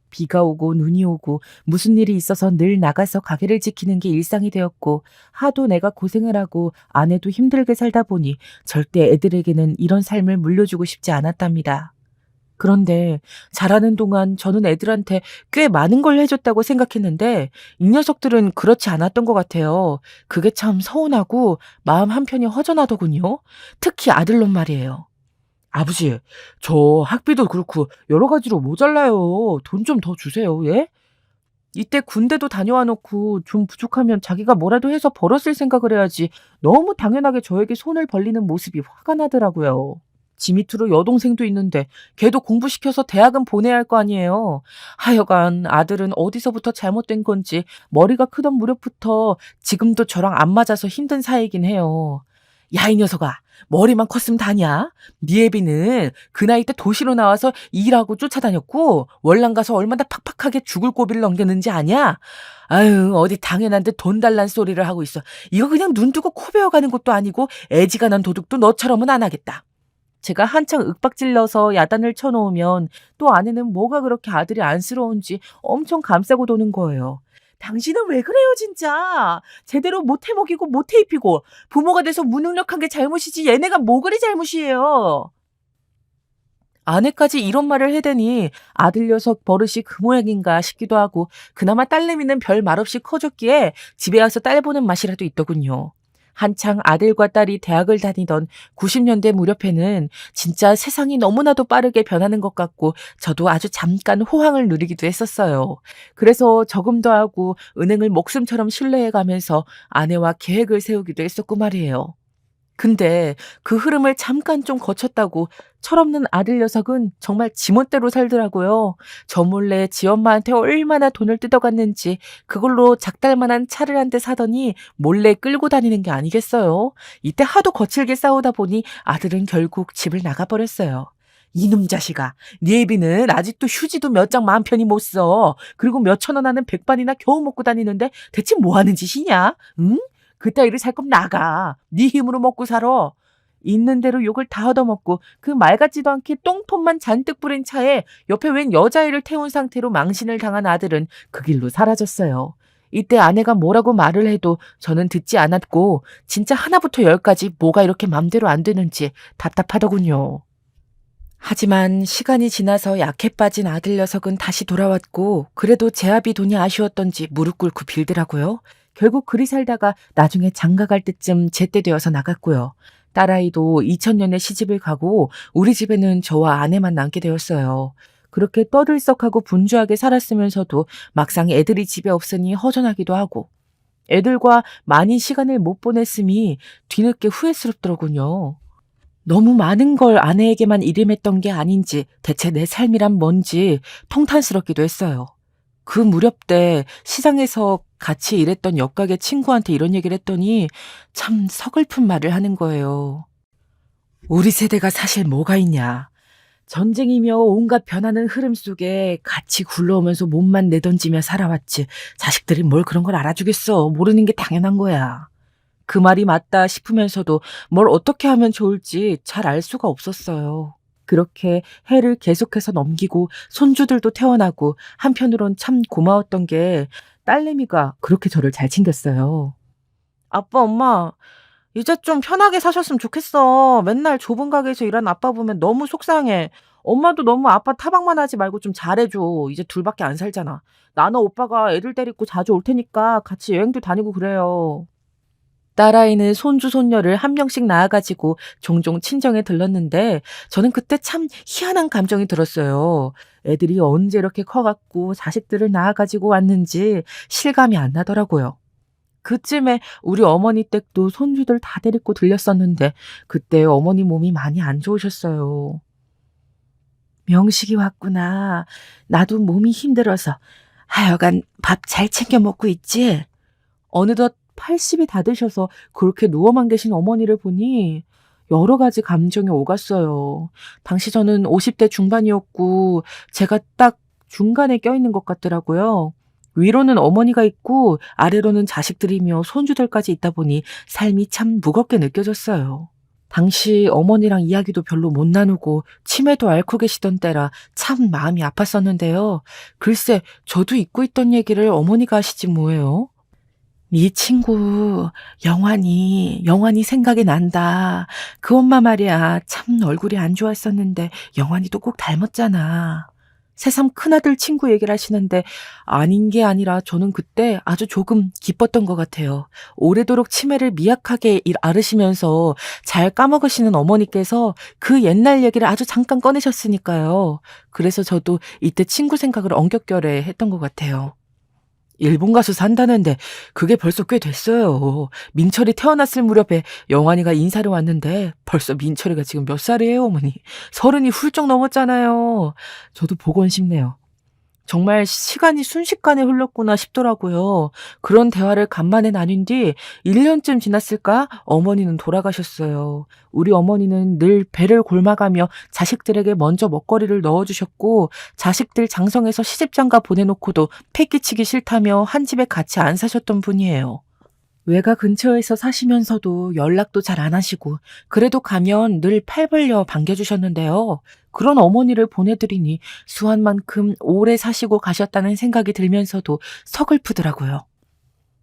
비가 오고 눈이 오고 무슨 일이 있어서 늘 나가서 가게를 지키는 게 일상이 되었고 하도 내가 고생을 하고 아내도 힘들게 살다 보니 절대 애들에게는 이런 삶을 물려주고 싶지 않았답니다. 그런데 자라는 동안 저는 애들한테 꽤 많은 걸 해줬다고 생각했는데 이 녀석들은 그렇지 않았던 것 같아요. 그게 참 서운하고 마음 한편이 허전하더군요. 특히 아들놈 말이에요. 아버지, 저 학비도 그렇고 여러 가지로 모자라요. 돈 좀 더 주세요. 예? 이때 군대도 다녀와 놓고 좀 부족하면 자기가 뭐라도 해서 벌었을 생각을 해야지 너무 당연하게 저에게 손을 벌리는 모습이 화가 나더라고요. 지 밑으로 여동생도 있는데 걔도 공부시켜서 대학은 보내야 할 거 아니에요. 하여간 아들은 어디서부터 잘못된 건지 머리가 크던 무렵부터 지금도 저랑 안 맞아서 힘든 사이이긴 해요. 야, 이 녀석아. 머리만 컸으면 다냐? 네 애비는 그 나이 때 도시로 나와서 일하고 쫓아다녔고 월남 가서 얼마나 팍팍하게 죽을 고비를 넘겼는지 아냐? 아유, 어디 당연한 듯 돈 달란 소리를 하고 있어. 이거 그냥 눈 뜨고 코 베어가는 것도 아니고 애지간한 도둑도 너처럼은 안 하겠다. 제가 한창 윽박질러서 야단을 쳐놓으면 또 아내는 뭐가 그렇게 아들이 안쓰러운지 엄청 감싸고 도는 거예요. 당신은 왜 그래요 진짜. 제대로 못해 먹이고 못해 입히고 부모가 돼서 무능력한 게 잘못이지 얘네가 뭐 그리 잘못이에요. 아내까지 이런 말을 해대니 아들 녀석 버릇이 그 모양인가 싶기도 하고 그나마 딸내미는 별 말 없이 커졌기에 집에 와서 딸 보는 맛이라도 있더군요. 한창 아들과 딸이 대학을 다니던 90년대 무렵에는 진짜 세상이 너무나도 빠르게 변하는 것 같고 저도 아주 잠깐 호황을 누리기도 했었어요. 그래서 저금도 하고 은행을 목숨처럼 신뢰해가면서 아내와 계획을 세우기도 했었고 말이에요. 근데 그 흐름을 잠깐 좀 거쳤다고 철없는 아들 녀석은 정말 지멋대로 살더라고요. 저 몰래 지 엄마한테 얼마나 돈을 뜯어갔는지 그걸로 작달만한 차를 한 대 사더니 몰래 끌고 다니는 게 아니겠어요. 이때 하도 거칠게 싸우다 보니 아들은 결국 집을 나가버렸어요. 이놈 자식아, 네 애비는 아직도 휴지도 몇 장 마음 편히 못 써. 그리고 몇 천 원 하는 백반이나 겨우 먹고 다니는데 대체 뭐 하는 짓이냐? 응? 그따위를 살 거면 나가. 네 힘으로 먹고 살아. 있는 대로 욕을 다 얻어먹고 그 말 같지도 않게 똥폼만 잔뜩 뿌린 차에 옆에 웬 여자애를 태운 상태로 망신을 당한 아들은 그 길로 사라졌어요. 이때 아내가 뭐라고 말을 해도 저는 듣지 않았고 진짜 하나부터 열까지 뭐가 이렇게 맘대로 안 되는지 답답하더군요. 하지만 시간이 지나서 약해 빠진 아들 녀석은 다시 돌아왔고 그래도 제아비 돈이 아쉬웠던지 무릎 꿇고 빌더라고요. 결국 그리 살다가 나중에 장가 갈 때쯤 제때 되어서 나갔고요. 딸아이도 2000년에 시집을 가고 우리 집에는 저와 아내만 남게 되었어요. 그렇게 떠들썩하고 분주하게 살았으면서도 막상 애들이 집에 없으니 허전하기도 하고 애들과 많이 시간을 못 보냈음이 뒤늦게 후회스럽더군요. 너무 많은 걸 아내에게만 일임했던 게 아닌지 대체 내 삶이란 뭔지 통탄스럽기도 했어요. 그 무렵 때 시장에서 같이 일했던 옆가게 친구한테 이런 얘기를 했더니 참 서글픈 말을 하는 거예요. 우리 세대가 사실 뭐가 있냐. 전쟁이며 온갖 변하는 흐름 속에 같이 굴러오면서 몸만 내던지며 살아왔지. 자식들이 뭘 그런 걸 알아주겠어. 모르는 게 당연한 거야. 그 말이 맞다 싶으면서도 뭘 어떻게 하면 좋을지 잘 알 수가 없었어요. 그렇게 해를 계속해서 넘기고 손주들도 태어나고 한편으론 참 고마웠던 게 딸내미가 그렇게 저를 잘 챙겼어요. 아빠, 엄마, 이제 좀 편하게 사셨으면 좋겠어. 맨날 좁은 가게에서 일하는 아빠 보면 너무 속상해. 엄마도 너무 아빠 타박만 하지 말고 좀 잘해줘. 이제 둘밖에 안 살잖아. 나는 오빠가 애들 데리고 자주 올 테니까 같이 여행도 다니고 그래요. 딸아이는 손주, 손녀를 한 명씩 낳아가지고 종종 친정에 들렀는데 저는 그때 참 희한한 감정이 들었어요. 애들이 언제 이렇게 커갖고 자식들을 낳아가지고 왔는지 실감이 안 나더라고요. 그쯤에 우리 어머니 댁도 손주들 다 데리고 들렸었는데 그때 어머니 몸이 많이 안 좋으셨어요. 명식이 왔구나. 나도 몸이 힘들어서. 하여간 밥 잘 챙겨 먹고 있지? 어느덧 80이 다 되셔서 그렇게 누워만 계신 어머니를 보니 여러 가지 감정이 오갔어요. 당시 저는 50대 중반이었고 제가 딱 중간에 껴있는 것 같더라고요. 위로는 어머니가 있고 아래로는 자식들이며 손주들까지 있다 보니 삶이 참 무겁게 느껴졌어요. 당시 어머니랑 이야기도 별로 못 나누고 치매도 앓고 계시던 때라 참 마음이 아팠었는데요. 글쎄 저도 잊고 있던 얘기를 어머니가 하시지 뭐예요. 네 친구 영환이 생각이 난다. 그 엄마 말이야. 참 얼굴이 안 좋았었는데 영환이도 꼭 닮았잖아. 새삼 큰아들 친구 얘기를 하시는데 아닌 게 아니라 저는 그때 아주 조금 기뻤던 것 같아요. 오래도록 치매를 미약하게 앓으시면서 잘 까먹으시는 어머니께서 그 옛날 얘기를 아주 잠깐 꺼내셨으니까요. 그래서 저도 이때 친구 생각을 엉겹결에 했던 것 같아요. 일본 가서 산다는데 그게 벌써 꽤 됐어요. 민철이 태어났을 무렵에 영환이가 인사를 왔는데 벌써 민철이가 지금 몇 살이에요, 어머니? 30이 훌쩍 넘었잖아요. 저도 보곤 싶네요. 정말 시간이 순식간에 흘렀구나 싶더라고요. 그런 대화를 간만에 나눈 뒤 1년쯤 지났을까 어머니는 돌아가셨어요. 우리 어머니는 늘 배를 골마가며 자식들에게 먼저 먹거리를 넣어주셨고 자식들 장성해서 시집장가 보내놓고도 패기치기 싫다며 한 집에 같이 안 사셨던 분이에요. 외가 근처에서 사시면서도 연락도 잘 안 하시고 그래도 가면 늘 팔 벌려 반겨주셨는데요. 그런 어머니를 보내드리니 수한만큼 오래 사시고 가셨다는 생각이 들면서도 서글프더라고요.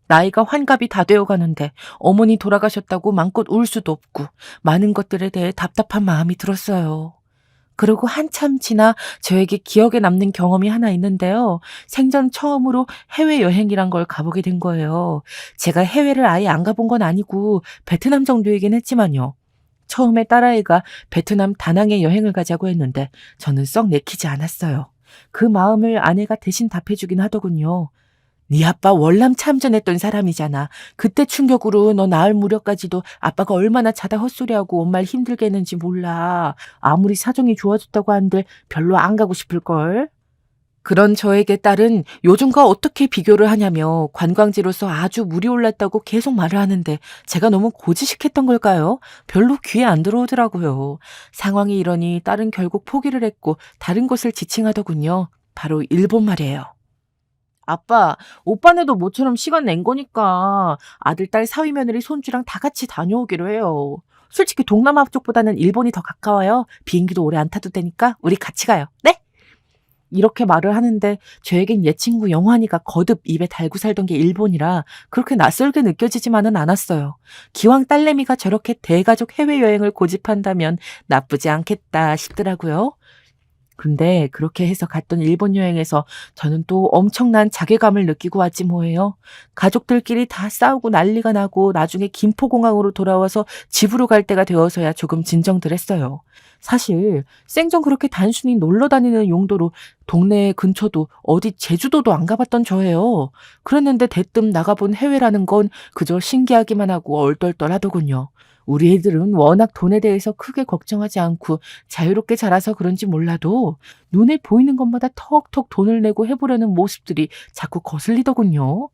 나이가 환갑이 다 되어 가는데 어머니 돌아가셨다고 맘껏 울 수도 없고 많은 것들에 대해 답답한 마음이 들었어요. 그리고 한참 지나 저에게 기억에 남는 경험이 하나 있는데요. 생전 처음으로 해외여행이란 걸 가보게 된 거예요. 제가 해외를 아예 안 가본 건 아니고 베트남 정도이긴 했지만요. 처음에 딸아이가 베트남 다낭에 여행을 가자고 했는데 저는 썩 내키지 않았어요. 그 마음을 아내가 대신 답해주긴 하더군요. 네 아빠 월남 참전했던 사람이잖아. 그때 충격으로 너 낳을 무렵까지도 아빠가 얼마나 자다 헛소리하고 엄마를 힘들게 했는지 몰라. 아무리 사정이 좋아졌다고 한들 별로 안 가고 싶을걸. 그런 저에게 딸은 요즘과 어떻게 비교를 하냐며 관광지로서 아주 물이 올랐다고 계속 말을 하는데 제가 너무 고지식했던 걸까요? 별로 귀에 안 들어오더라고요. 상황이 이러니 딸은 결국 포기를 했고 다른 곳을 지칭하더군요. 바로 일본 말이에요. 아빠, 오빠네도 모처럼 시간 낸 거니까 아들, 딸, 사위 며느리, 손주랑 다 같이 다녀오기로 해요. 솔직히 동남아 쪽보다는 일본이 더 가까워요. 비행기도 오래 안 타도 되니까 우리 같이 가요. 네? 이렇게 말을 하는데 저에겐 옛 친구 영환이가 거듭 입에 달고 살던 게 일본이라 그렇게 낯설게 느껴지지만은 않았어요. 기왕 딸내미가 저렇게 대가족 해외여행을 고집한다면 나쁘지 않겠다 싶더라고요. 근데 그렇게 해서 갔던 일본 여행에서 저는 또 엄청난 자괴감을 느끼고 왔지 뭐예요. 가족들끼리 다 싸우고 난리가 나고 나중에 김포공항으로 돌아와서 집으로 갈 때가 되어서야 조금 진정들 했어요. 사실 생전 그렇게 단순히 놀러 다니는 용도로 동네 근처도 어디 제주도도 안 가봤던 저예요. 그랬는데 대뜸 나가본 해외라는 건 그저 신기하기만 하고 얼떨떨하더군요. 우리 애들은 워낙 돈에 대해서 크게 걱정하지 않고 자유롭게 자라서 그런지 몰라도 눈에 보이는 것마다 턱턱 돈을 내고 해보려는 모습들이 자꾸 거슬리더군요.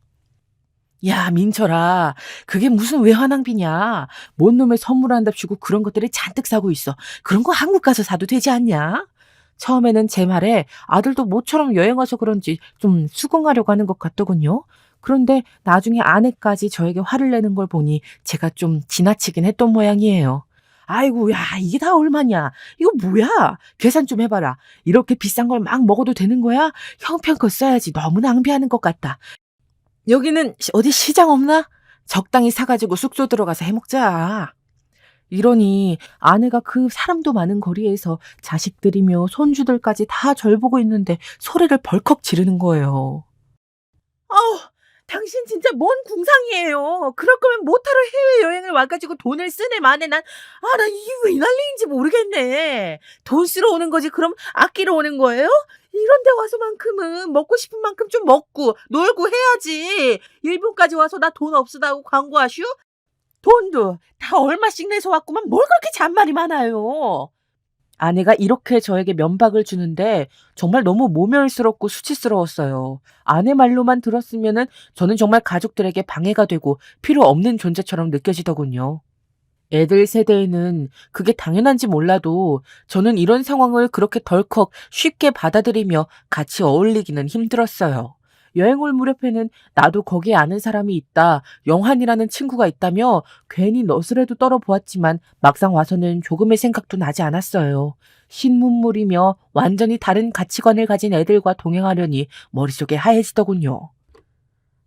야, 민철아, 그게 무슨 외환낭비냐? 뭔 놈의 선물한답시고 그런 것들을 잔뜩 사고 있어. 그런 거 한국 가서 사도 되지 않냐? 처음에는 제 말에 아들도 모처럼 여행 와서 그런지 좀 수긍하려고 하는 것 같더군요. 그런데 나중에 아내까지 저에게 화를 내는 걸 보니 제가 좀 지나치긴 했던 모양이에요. 아이고, 야, 이게 다 얼마냐? 이거 뭐야? 계산 좀 해봐라. 이렇게 비싼 걸 막 먹어도 되는 거야? 형편껏 써야지. 너무 낭비하는 것 같다. 여기는 어디 시장 없나? 적당히 사가지고 숙소 들어가서 해먹자. 이러니 아내가 그 사람도 많은 거리에서 자식들이며 손주들까지 다 절 보고 있는데 소리를 벌컥 지르는 거예요. 아우, 당신 진짜 뭔 궁상이에요. 그럴 거면 모타로 해외여행을 와가지고 돈을 쓰네 마네. 나 이게 왜 난리인지 모르겠네. 돈 쓰러 오는 거지 그럼 아끼러 오는 거예요? 이런 데 와서만큼은 먹고 싶은 만큼 좀 먹고 놀고 해야지. 일본까지 와서 나 돈 없으다고 광고하슈? 돈도 다 얼마씩 내서 왔구만 뭘 그렇게 잔말이 많아요. 아내가 이렇게 저에게 면박을 주는데 정말 너무 모멸스럽고 수치스러웠어요. 아내 말로만 들었으면은 저는 정말 가족들에게 방해가 되고 필요 없는 존재처럼 느껴지더군요. 애들 세대에는 그게 당연한지 몰라도 저는 이런 상황을 그렇게 덜컥 쉽게 받아들이며 같이 어울리기는 힘들었어요. 여행 올 무렵에는 나도 거기에 아는 사람이 있다, 영환이라는 친구가 있다며 괜히 너스레도 떨어보았지만 막상 와서는 조금의 생각도 나지 않았어요. 신문물이며 완전히 다른 가치관을 가진 애들과 동행하려니 머릿속에 하얘지더군요.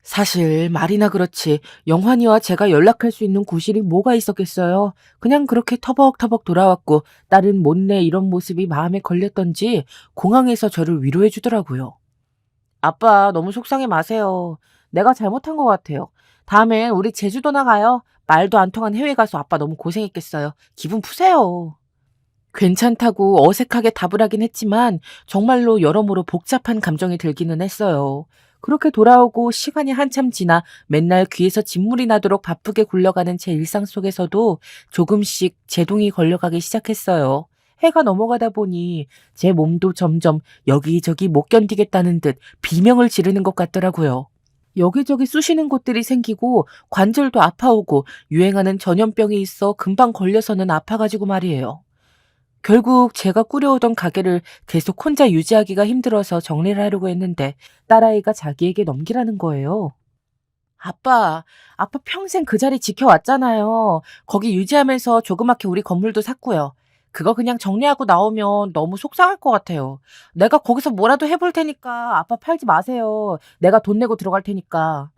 사실 말이나 그렇지 영환이와 제가 연락할 수 있는 구실이 뭐가 있었겠어요. 그냥 그렇게 터벅터벅 돌아왔고 딸은 못내 이런 모습이 마음에 걸렸던지 공항에서 저를 위로해 주더라고요. 아빠 너무 속상해 마세요. 내가 잘못한 것 같아요. 다음엔 우리 제주도나 가요. 말도 안 통한 해외 가서 아빠 너무 고생했겠어요. 기분 푸세요. 괜찮다고 어색하게 답을 하긴 했지만 정말로 여러모로 복잡한 감정이 들기는 했어요. 그렇게 돌아오고 시간이 한참 지나 맨날 귀에서 진물이 나도록 바쁘게 굴러가는 제 일상 속에서도 조금씩 제동이 걸려가기 시작했어요. 해가 넘어가다 보니 제 몸도 점점 여기저기 못 견디겠다는 듯 비명을 지르는 것 같더라고요. 여기저기 쑤시는 곳들이 생기고 관절도 아파오고 유행하는 전염병이 있어 금방 걸려서는 아파가지고 말이에요. 결국 제가 꾸려오던 가게를 계속 혼자 유지하기가 힘들어서 정리를 하려고 했는데 딸아이가 자기에게 넘기라는 거예요. 아빠 평생 그 자리 지켜왔잖아요. 거기 유지하면서 조그맣게 우리 건물도 샀고요. 그거 그냥 정리하고 나오면 너무 속상할 것 같아요. 내가 거기서 뭐라도 해볼 테니까 아빠 팔지 마세요. 내가 돈 내고 들어갈 테니까.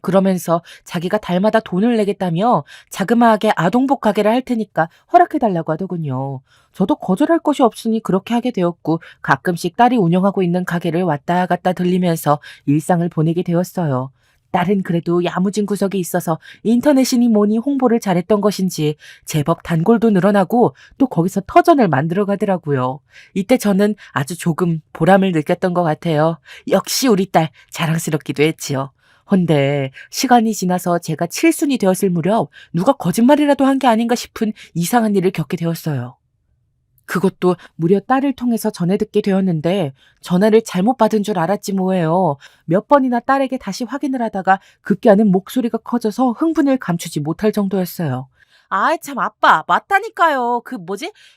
그러면서 자기가 달마다 돈을 내겠다며 자그마하게 아동복 가게를 할 테니까 허락해달라고 하더군요. 저도 거절할 것이 없으니 그렇게 하게 되었고 가끔씩 딸이 운영하고 있는 가게를 왔다 갔다 들리면서 일상을 보내게 되었어요. 딸은 그래도 야무진 구석이 있어서 인터넷이니 뭐니 홍보를 잘했던 것인지 제법 단골도 늘어나고 또 거기서 터전을 만들어 가더라고요. 이때 저는 아주 조금 보람을 느꼈던 것 같아요. 역시 우리 딸 자랑스럽기도 했지요. 헌데 시간이 지나서 제가 칠순이 되었을 무렵 누가 거짓말이라도 한 게 아닌가 싶은 이상한 일을 겪게 되었어요. 그것도 무려 딸을 통해서 전해 듣게 되었는데 전화를 잘못 받은 줄 알았지 뭐예요. 몇 번이나 딸에게 다시 확인을 하다가 급기야는 목소리가 커져서 흥분을 감추지 못할 정도였어요. 아이 참 아빠 맞다니까요.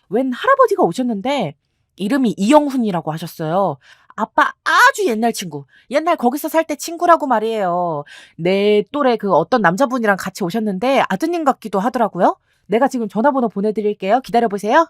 웬 할아버지가 오셨는데 이름이 이영훈이라고 하셨어요. 아빠 아주 옛날 친구. 옛날 거기서 살 때 친구라고 말이에요. 내 또래 그 어떤 남자분이랑 같이 오셨는데 아드님 같기도 하더라고요. 내가 지금 전화번호 보내드릴게요. 기다려보세요.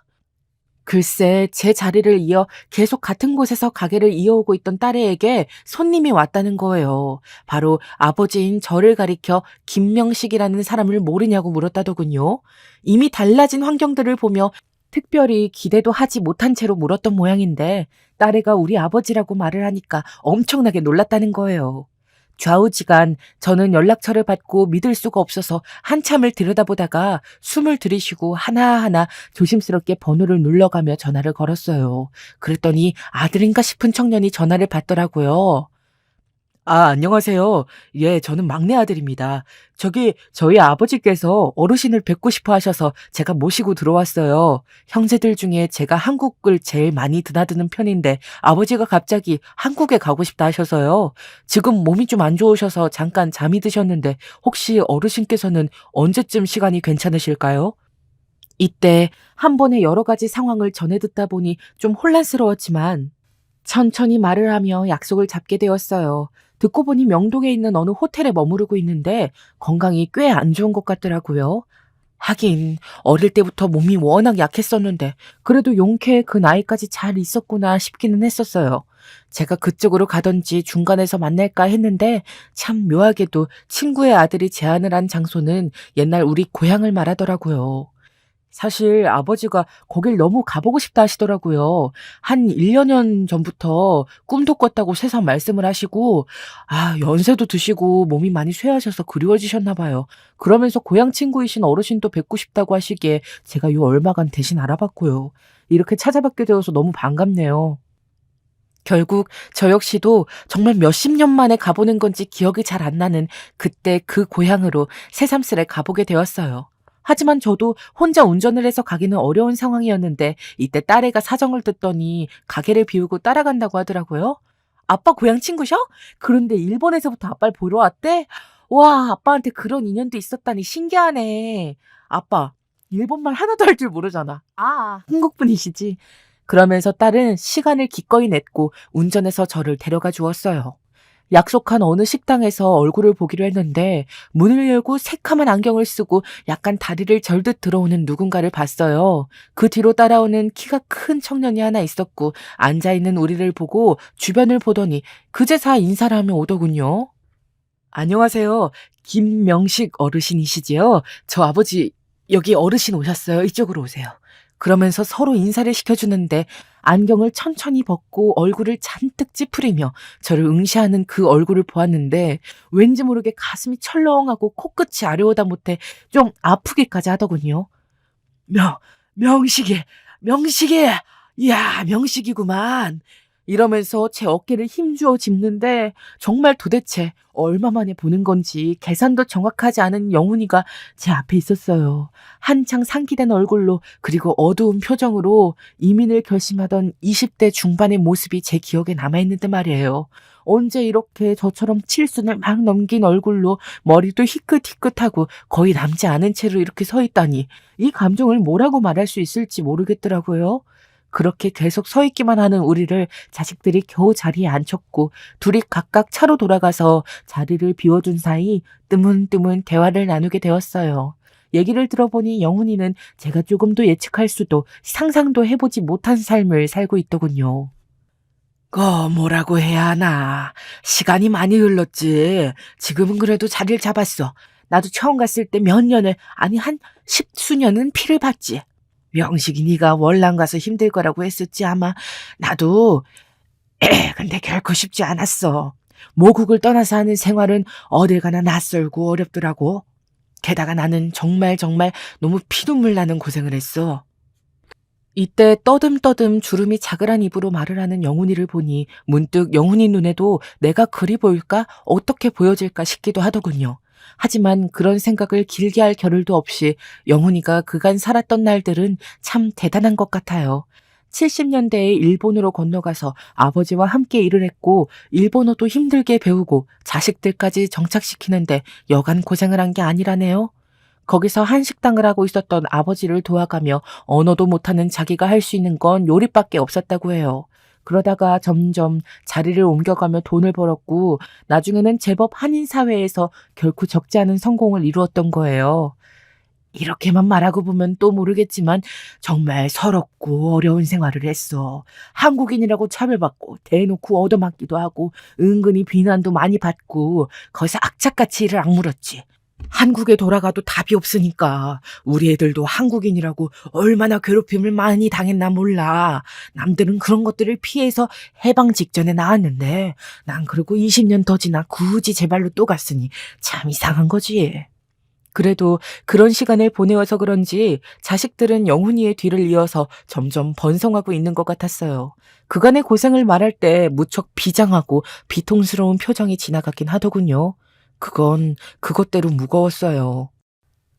글쎄 제 자리를 이어 계속 같은 곳에서 가게를 이어오고 있던 딸애에게 손님이 왔다는 거예요. 바로 아버지인 저를 가리켜 김명식이라는 사람을 모르냐고 물었다더군요. 이미 달라진 환경들을 보며 특별히 기대도 하지 못한 채로 물었던 모양인데 딸애가 우리 아버지라고 말을 하니까 엄청나게 놀랐다는 거예요. 좌우지간 저는 연락처를 받고 믿을 수가 없어서 한참을 들여다보다가 숨을 들이쉬고 하나하나 조심스럽게 번호를 눌러가며 전화를 걸었어요. 그랬더니 아들인가 싶은 청년이 전화를 받더라고요. 안녕하세요. 예, 저는 막내 아들입니다. 저희 아버지께서 어르신을 뵙고 싶어 하셔서 제가 모시고 들어왔어요. 형제들 중에 제가 한국을 제일 많이 드나드는 편인데 아버지가 갑자기 한국에 가고 싶다 하셔서요. 지금 몸이 좀 안 좋으셔서 잠깐 잠이 드셨는데 혹시 어르신께서는 언제쯤 시간이 괜찮으실까요? 이때 한 번에 여러 가지 상황을 전해 듣다 보니 좀 혼란스러웠지만 천천히 말을 하며 약속을 잡게 되었어요. 듣고 보니 명동에 있는 어느 호텔에 머무르고 있는데 건강이 꽤 안 좋은 것 같더라고요. 하긴 어릴 때부터 몸이 워낙 약했었는데 그래도 용케 그 나이까지 잘 있었구나 싶기는 했었어요. 제가 그쪽으로 가던지 중간에서 만날까 했는데 참 묘하게도 친구의 아들이 제안을 한 장소는 옛날 우리 고향을 말하더라고요. 사실 아버지가 거길 너무 가보고 싶다 하시더라고요. 한 1여 년 전부터 꿈도 꿨다고 새삼 말씀을 하시고, 연세도 드시고 몸이 많이 쇠하셔서 그리워지셨나 봐요. 그러면서 고향 친구이신 어르신도 뵙고 싶다고 하시기에 제가 요 얼마간 대신 알아봤고요. 이렇게 찾아뵙게 되어서 너무 반갑네요. 결국 저 역시도 정말 몇십 년 만에 가보는 건지 기억이 잘 안 나는 그때 그 고향으로 새삼스레 가보게 되었어요. 하지만 저도 혼자 운전을 해서 가기는 어려운 상황이었는데 이때 딸애가 사정을 듣더니 가게를 비우고 따라간다고 하더라고요. 아빠 고향 친구셔? 그런데 일본에서부터 아빠를 보러 왔대? 와, 아빠한테 그런 인연도 있었다니 신기하네. 아빠, 일본말 하나도 할 줄 모르잖아. 한국 분이시지. 그러면서 딸은 시간을 기꺼이 냈고 운전해서 저를 데려가 주었어요. 약속한 어느 식당에서 얼굴을 보기로 했는데 문을 열고 새카만 안경을 쓰고 약간 다리를 절듯 들어오는 누군가를 봤어요. 그 뒤로 따라오는 키가 큰 청년이 하나 있었고 앉아있는 우리를 보고 주변을 보더니 그제서 인사를 하며 오더군요. 안녕하세요. 김명식 어르신이시지요? 저 아버지 여기 어르신 오셨어요. 이쪽으로 오세요. 그러면서 서로 인사를 시켜주는데 안경을 천천히 벗고 얼굴을 잔뜩 찌푸리며 저를 응시하는 그 얼굴을 보았는데 왠지 모르게 가슴이 철렁하고 코끝이 아려오다 못해 좀 아프기까지 하더군요. 명식이, 명식이, 이야, 명식이구만. 이러면서 제 어깨를 힘주어 짚는데 정말 도대체 얼마 만에 보는 건지 계산도 정확하지 않은 영훈이가 제 앞에 있었어요. 한창 상기된 얼굴로 그리고 어두운 표정으로 이민을 결심하던 20대 중반의 모습이 제 기억에 남아있는데 말이에요. 언제 이렇게 저처럼 칠순을 막 넘긴 얼굴로 머리도 희끗희끗하고 거의 남지 않은 채로 이렇게 서 있다니 이 감정을 뭐라고 말할 수 있을지 모르겠더라고요. 그렇게 계속 서 있기만 하는 우리를 자식들이 겨우 자리에 앉혔고 둘이 각각 차로 돌아가서 자리를 비워둔 사이 뜨문뜨문 대화를 나누게 되었어요. 얘기를 들어보니 영훈이는 제가 조금도 예측할 수도 상상도 해보지 못한 삶을 살고 있더군요. 뭐라고 해야 하나. 시간이 많이 흘렀지. 지금은 그래도 자리를 잡았어. 나도 처음 갔을 때 몇 년을, 아니 한 10수년은 피를 봤지. 명식이 네가 월남 가서 힘들 거라고 했었지 아마. 나도 근데 결코 쉽지 않았어. 모국을 떠나서 하는 생활은 어딜 가나 낯설고 어렵더라고. 게다가 나는 정말 너무 피눈물 나는 고생을 했어. 이때 떠듬떠듬 주름이 자그란 입으로 말을 하는 영훈이를 보니 문득 영훈이 눈에도 내가 그리 보일까 어떻게 보여질까 싶기도 하더군요. 하지만 그런 생각을 길게 할 겨를도 없이 영훈이가 그간 살았던 날들은 참 대단한 것 같아요. 70년대에 일본으로 건너가서 아버지와 함께 일을 했고 일본어도 힘들게 배우고 자식들까지 정착시키는데 여간 고생을 한 게 아니라네요. 거기서 한식당을 하고 있었던 아버지를 도와가며 언어도 못하는 자기가 할 수 있는 건 요리밖에 없었다고 해요. 그러다가 점점 자리를 옮겨가며 돈을 벌었고 나중에는 제법 한인 사회에서 결코 적지 않은 성공을 이루었던 거예요. 이렇게만 말하고 보면 또 모르겠지만 정말 서럽고 어려운 생활을 했어. 한국인이라고 차별받고 대놓고 얻어맞기도 하고 은근히 비난도 많이 받고 거기서 악착같이 일을 악물었지. 한국에 돌아가도 답이 없으니까 우리 애들도 한국인이라고 얼마나 괴롭힘을 많이 당했나 몰라. 남들은 그런 것들을 피해서 해방 직전에 나왔는데 난 그러고 20년 더 지나 굳이 제 발로 또 갔으니 참 이상한 거지. 그래도 그런 시간을 보내어서 그런지 자식들은 영훈이의 뒤를 이어서 점점 번성하고 있는 것 같았어요. 그간의 고생을 말할 때 무척 비장하고 비통스러운 표정이 지나가긴 하더군요. 그건 그것대로 무거웠어요.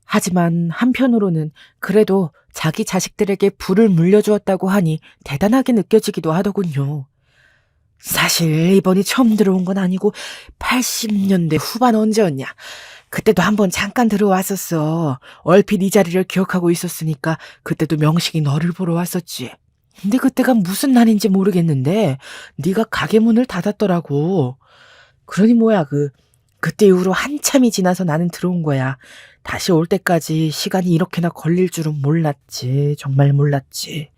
하지만 한편으로는 그래도 자기 자식들에게 불을 물려주었다고 하니 대단하게 느껴지기도 하더군요. 사실 이번이 처음 들어온 건 아니고 80년대 후반 언제였냐. 그때도 한번 잠깐 들어왔었어. 얼핏 이 자리를 기억하고 있었으니까 그때도 명식이 너를 보러 왔었지. 근데 그때가 무슨 날인지 모르겠는데 네가 가게 문을 닫았더라고. 그러니 뭐야 그때 이후로 한참이 지나서 나는 들어온 거야. 다시 올 때까지 시간이 이렇게나 걸릴 줄은 몰랐지. 정말 몰랐지.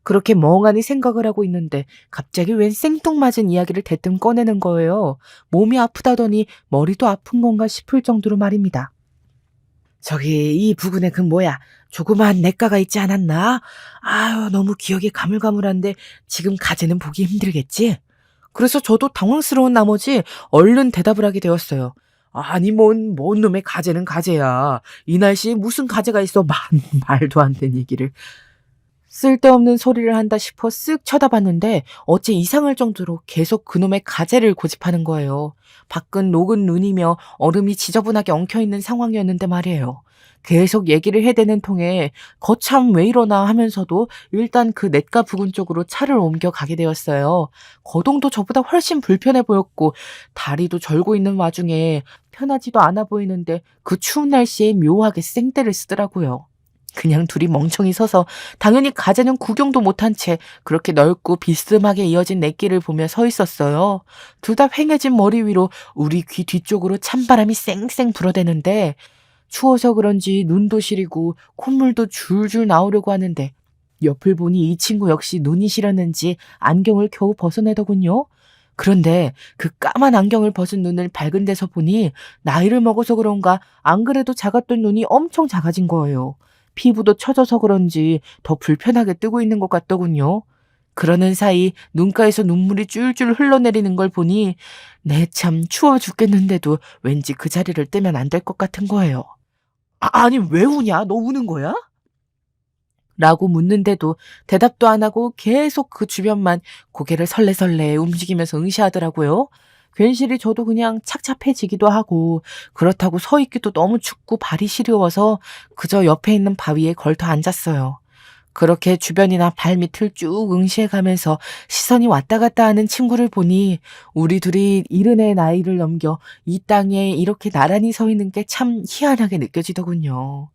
그렇게 멍하니 생각을 하고 있는데 갑자기 웬 생뚱맞은 이야기를 대뜸 꺼내는 거예요. 몸이 아프다더니 머리도 아픈 건가 싶을 정도로 말입니다. 저기 이 부근에 그 뭐야 조그마한 냇가가 있지 않았나? 아유 너무 기억이 가물가물한데 지금 가재는 보기 힘들겠지? 그래서 저도 당황스러운 나머지 얼른 대답을 하게 되었어요. 아니 뭔 놈의 가재는 가재야. 이 날씨에 무슨 가재가 있어. 말도 안 되는 얘기를. 쓸데없는 소리를 한다 싶어 쓱 쳐다봤는데 어째 이상할 정도로 계속 그놈의 가재를 고집하는 거예요. 밖은 녹은 눈이며 얼음이 지저분하게 엉켜있는 상황이었는데 말이에요. 계속 얘기를 해대는 통에 거참 왜 이러나 하면서도 일단 그 냇가 부근 쪽으로 차를 옮겨가게 되었어요. 거동도 저보다 훨씬 불편해 보였고 다리도 절고 있는 와중에 편하지도 않아 보이는데 그 추운 날씨에 묘하게 생떼를 쓰더라고요. 그냥 둘이 멍청이 서서 당연히 가재는 구경도 못한 채 그렇게 넓고 비스듬하게 이어진 냇길을 보며 서 있었어요. 둘 다 휑해진 머리 위로 우리 귀 뒤쪽으로 찬바람이 쌩쌩 불어대는데 추워서 그런지 눈도 시리고 콧물도 줄줄 나오려고 하는데 옆을 보니 이 친구 역시 눈이 시렸는지 안경을 겨우 벗어내더군요. 그런데 그 까만 안경을 벗은 눈을 밝은 데서 보니 나이를 먹어서 그런가 안 그래도 작았던 눈이 엄청 작아진 거예요. 피부도 처져서 그런지 더 불편하게 뜨고 있는 것 같더군요. 그러는 사이 눈가에서 눈물이 줄줄 흘러내리는 걸 보니 내 참 추워 죽겠는데도 왠지 그 자리를 뜨면 안 될 것 같은 거예요. 아니 왜 우냐? 너 우는 거야? 라고 묻는데도 대답도 안 하고 계속 그 주변만 고개를 설레설레 움직이면서 응시하더라고요. 괜시리 저도 그냥 착잡해지기도 하고 그렇다고 서 있기도 너무 춥고 발이 시려워서 그저 옆에 있는 바위에 걸터 앉았어요. 그렇게 주변이나 발밑을 쭉 응시해가면서 시선이 왔다 갔다 하는 친구를 보니 우리 둘이 70의 나이를 넘겨 이 땅에 이렇게 나란히 서 있는 게 참 희한하게 느껴지더군요.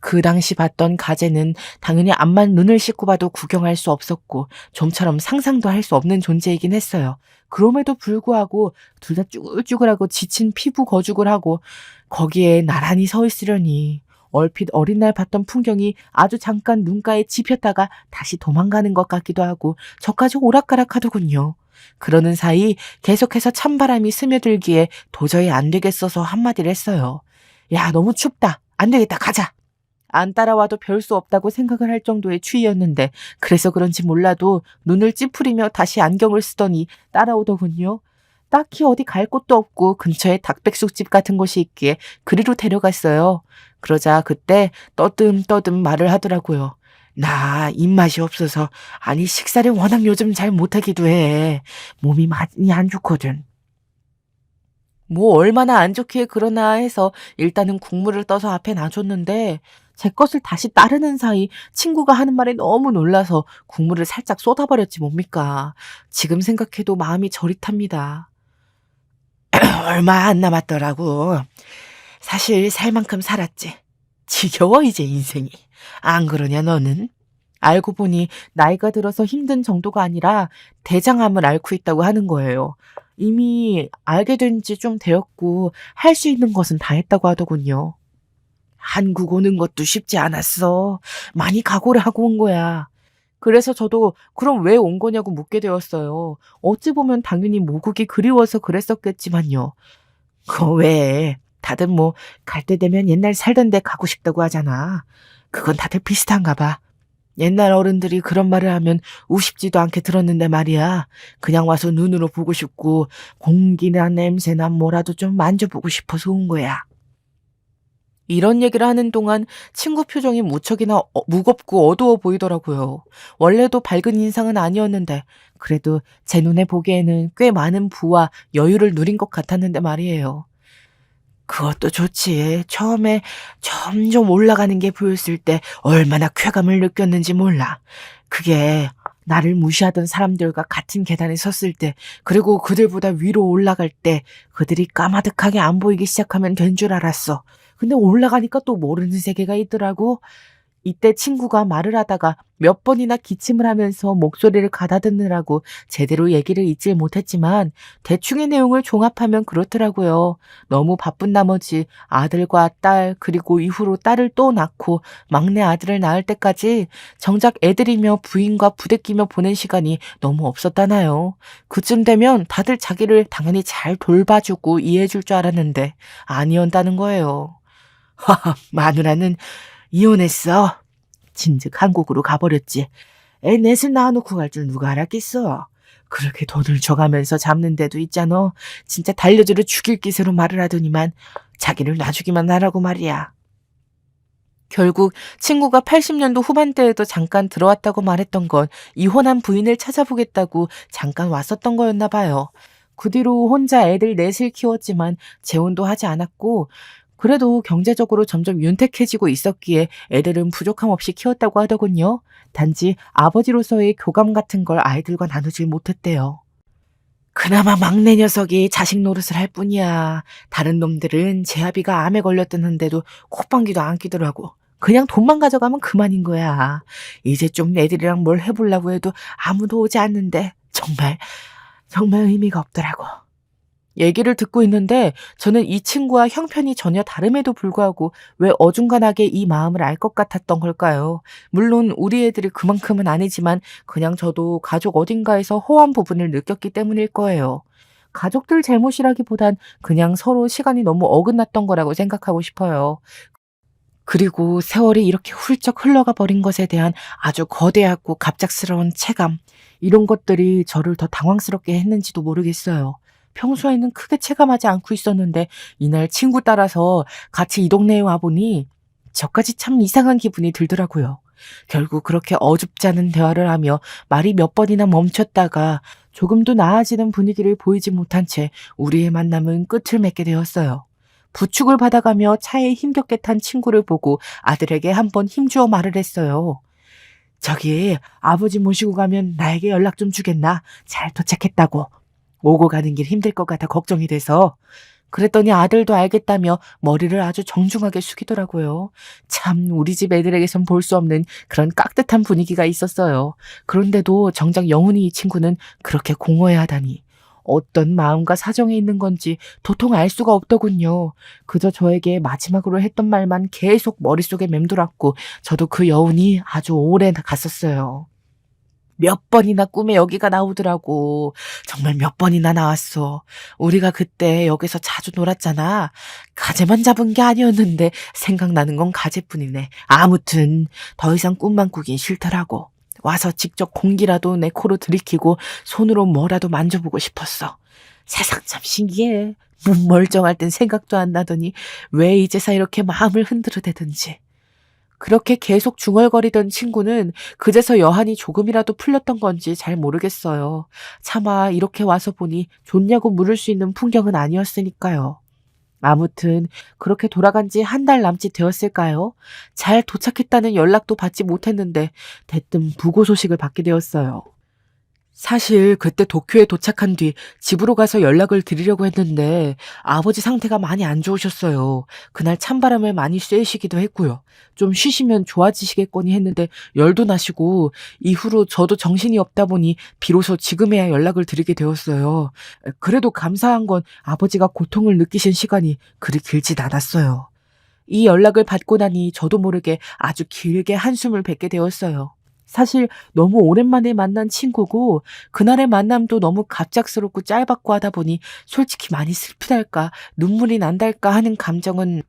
그 당시 봤던 가재는 당연히 암만 눈을 씻고 봐도 구경할 수 없었고 좀처럼 상상도 할 수 없는 존재이긴 했어요. 그럼에도 불구하고 둘 다 쭈글쭈글하고 지친 피부 거죽을 하고 거기에 나란히 서 있으려니 얼핏 어린 날 봤던 풍경이 아주 잠깐 눈가에 집혔다가 다시 도망가는 것 같기도 하고 저까지 오락가락하더군요. 그러는 사이 계속해서 찬바람이 스며들기에 도저히 안 되겠어서 한마디를 했어요. 야, 너무 춥다. 안 되겠다. 가자. 안 따라와도 별 수 없다고 생각을 할 정도의 추위였는데 그래서 그런지 몰라도 눈을 찌푸리며 다시 안경을 쓰더니 따라오더군요. 딱히 어디 갈 곳도 없고 근처에 닭백숙집 같은 곳이 있기에 그리로 데려갔어요. 그러자 그때 떠듬떠듬 말을 하더라고요. 나 입맛이 없어서 아니 식사를 워낙 요즘 잘 못하기도 해. 몸이 많이 안 좋거든. 뭐 얼마나 안 좋기에 그러나 해서 일단은 국물을 떠서 앞에 놔줬는데 제 것을 다시 따르는 사이 친구가 하는 말에 너무 놀라서 국물을 살짝 쏟아버렸지 뭡니까. 지금 생각해도 마음이 저릿합니다. 얼마 안 남았더라고. 사실 살 만큼 살았지. 지겨워 이제 인생이. 안 그러냐 너는? 알고 보니 나이가 들어서 힘든 정도가 아니라 대장암을 앓고 있다고 하는 거예요. 이미 알게 된 지 좀 되었고 할 수 있는 것은 다 했다고 하더군요. 한국 오는 것도 쉽지 않았어. 많이 각오를 하고 온 거야. 그래서 저도 그럼 왜 온 거냐고 묻게 되었어요. 어찌 보면 당연히 모국이 그리워서 그랬었겠지만요. 왜? 다들 뭐 갈 때 되면 옛날 살던 데 가고 싶다고 하잖아. 그건 다들 비슷한가 봐. 옛날 어른들이 그런 말을 하면 우습지도 않게 들었는데 말이야. 그냥 와서 눈으로 보고 싶고 공기나 냄새나 뭐라도 좀 만져보고 싶어서 온 거야. 이런 얘기를 하는 동안 친구 표정이 무척이나 무겁고 어두워 보이더라고요. 원래도 밝은 인상은 아니었는데 그래도 제 눈에 보기에는 꽤 많은 부와 여유를 누린 것 같았는데 말이에요. 그것도 좋지. 처음에 점점 올라가는 게 보였을 때 얼마나 쾌감을 느꼈는지 몰라. 그게 나를 무시하던 사람들과 같은 계단에 섰을 때, 그리고 그들보다 위로 올라갈 때 그들이 까마득하게 안 보이기 시작하면 된 줄 알았어. 근데 올라가니까 또 모르는 세계가 있더라고. 이때 친구가 말을 하다가 몇 번이나 기침을 하면서 목소리를 가다듬느라고 제대로 얘기를 잊질 못했지만 대충의 내용을 종합하면 그렇더라고요. 너무 바쁜 나머지 아들과 딸 그리고 이후로 딸을 또 낳고 막내 아들을 낳을 때까지 정작 애들이며 부인과 부대끼며 보낸 시간이 너무 없었다나요. 그쯤 되면 다들 자기를 당연히 잘 돌봐주고 이해해줄 줄 알았는데 아니었다는 거예요. 마누라는 이혼했어. 진즉 한국으로 가버렸지. 애 넷을 낳아놓고 갈 줄 누가 알았겠어. 그렇게 돈을 줘가면서 잡는 데도 있잖아. 진짜 달려들어 죽일 기세로 말을 하더니만 자기를 놔주기만 하라고 말이야. 결국 친구가 80년도 후반대에도 잠깐 들어왔다고 말했던 건 이혼한 부인을 찾아보겠다고 잠깐 왔었던 거였나 봐요. 그 뒤로 혼자 애들 넷을 키웠지만 재혼도 하지 않았고 그래도 경제적으로 점점 윤택해지고 있었기에 애들은 부족함 없이 키웠다고 하더군요. 단지 아버지로서의 교감 같은 걸 아이들과 나누질 못했대요. 그나마 막내 녀석이 자식 노릇을 할 뿐이야. 다른 놈들은 제아비가 암에 걸렸다는데도 콧방귀도 안 끼더라고. 그냥 돈만 가져가면 그만인 거야. 이제 좀 애들이랑 뭘 해보려고 해도 아무도 오지 않는데 정말 의미가 없더라고. 얘기를 듣고 있는데 저는 이 친구와 형편이 전혀 다름에도 불구하고 왜 어중간하게 이 마음을 알 것 같았던 걸까요? 물론 우리 애들이 그만큼은 아니지만 그냥 저도 가족 어딘가에서 허한 부분을 느꼈기 때문일 거예요. 가족들 잘못이라기보단 그냥 서로 시간이 너무 어긋났던 거라고 생각하고 싶어요. 그리고 세월이 이렇게 훌쩍 흘러가 버린 것에 대한 아주 거대하고 갑작스러운 체감, 이런 것들이 저를 더 당황스럽게 했는지도 모르겠어요. 평소에는 크게 체감하지 않고 있었는데 이날 친구 따라서 같이 이 동네에 와보니 저까지 참 이상한 기분이 들더라고요. 결국 그렇게 어줍지 않은 대화를 하며 말이 몇 번이나 멈췄다가 조금도 나아지는 분위기를 보이지 못한 채 우리의 만남은 끝을 맺게 되었어요. 부축을 받아가며 차에 힘겹게 탄 친구를 보고 아들에게 한번 힘주어 말을 했어요. 저기 아버지 모시고 가면 나에게 연락 좀 주겠나? 잘 도착했다고. 오고 가는 길 힘들 것 같아 걱정이 돼서. 그랬더니 아들도 알겠다며 머리를 아주 정중하게 숙이더라고요. 참 우리 집 애들에게선 볼 수 없는 그런 깍듯한 분위기가 있었어요. 그런데도 정작 영훈이 이 친구는 그렇게 공허해하다니. 어떤 마음과 사정이 있는 건지 도통 알 수가 없더군요. 그저 저에게 마지막으로 했던 말만 계속 머릿속에 맴돌았고 저도 그 여운이 아주 오래 갔었어요. 몇 번이나 꿈에 여기가 나오더라고. 정말 몇 번이나 나왔어. 우리가 그때 여기서 자주 놀았잖아. 가재만 잡은 게 아니었는데 생각나는 건 가재뿐이네. 아무튼 더 이상 꿈만 꾸긴 싫더라고. 와서 직접 공기라도 내 코로 들이키고 손으로 뭐라도 만져보고 싶었어. 세상 참 신기해. 멀쩡할 땐 생각도 안 나더니 왜 이제서 이렇게 마음을 흔들어대든지. 그렇게 계속 중얼거리던 친구는 그제서 여한이 조금이라도 풀렸던 건지 잘 모르겠어요. 차마 이렇게 와서 보니 좋냐고 물을 수 있는 풍경은 아니었으니까요. 아무튼 그렇게 돌아간 지 한 달 남짓 되었을까요? 잘 도착했다는 연락도 받지 못했는데 대뜸 부고 소식을 받게 되었어요. 사실 그때 도쿄에 도착한 뒤 집으로 가서 연락을 드리려고 했는데 아버지 상태가 많이 안 좋으셨어요. 그날 찬바람을 많이 쐬시기도 했고요. 좀 쉬시면 좋아지시겠거니 했는데 열도 나시고 이후로 저도 정신이 없다 보니 비로소 지금에야 연락을 드리게 되었어요. 그래도 감사한 건 아버지가 고통을 느끼신 시간이 그리 길진 않았어요. 이 연락을 받고 나니 저도 모르게 아주 길게 한숨을 뱉게 되었어요. 사실 너무 오랜만에 만난 친구고 그날의 만남도 너무 갑작스럽고 짧았고 하다 보니 솔직히 많이 슬프달까 눈물이 난달까 하는 감정은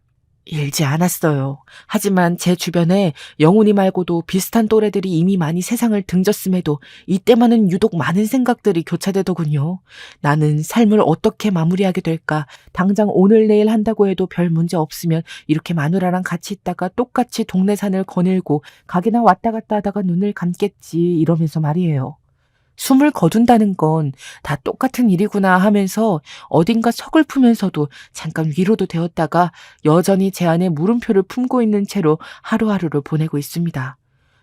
일지 않았어요. 하지만 제 주변에 영훈이 말고도 비슷한 또래들이 이미 많이 세상을 등졌음에도 이때만은 유독 많은 생각들이 교차되더군요. 나는 삶을 어떻게 마무리하게 될까? 당장 오늘 내일 한다고 해도 별 문제 없으면 이렇게 마누라랑 같이 있다가 똑같이 동네 산을 거닐고 가게나 왔다 갔다 하다가 눈을 감겠지 이러면서 말이에요. 숨을 거둔다는 건 다 똑같은 일이구나 하면서 어딘가 서글프면서도 잠깐 위로도 되었다가 여전히 제 안에 물음표를 품고 있는 채로 하루하루를 보내고 있습니다.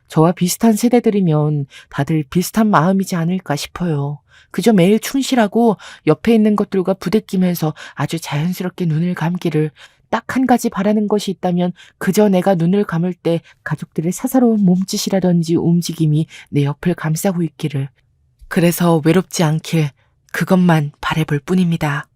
저와 비슷한 세대들이면 다들 비슷한 마음이지 않을까 싶어요. 그저 매일 충실하고 옆에 있는 것들과 부대끼면서 아주 자연스럽게 눈을 감기를 딱 한 가지 바라는 것이 있다면 그저 내가 눈을 감을 때 가족들의 사사로운 몸짓이라든지 움직임이 내 옆을 감싸고 있기를. 그래서 외롭지 않길 그것만 바라볼 뿐입니다.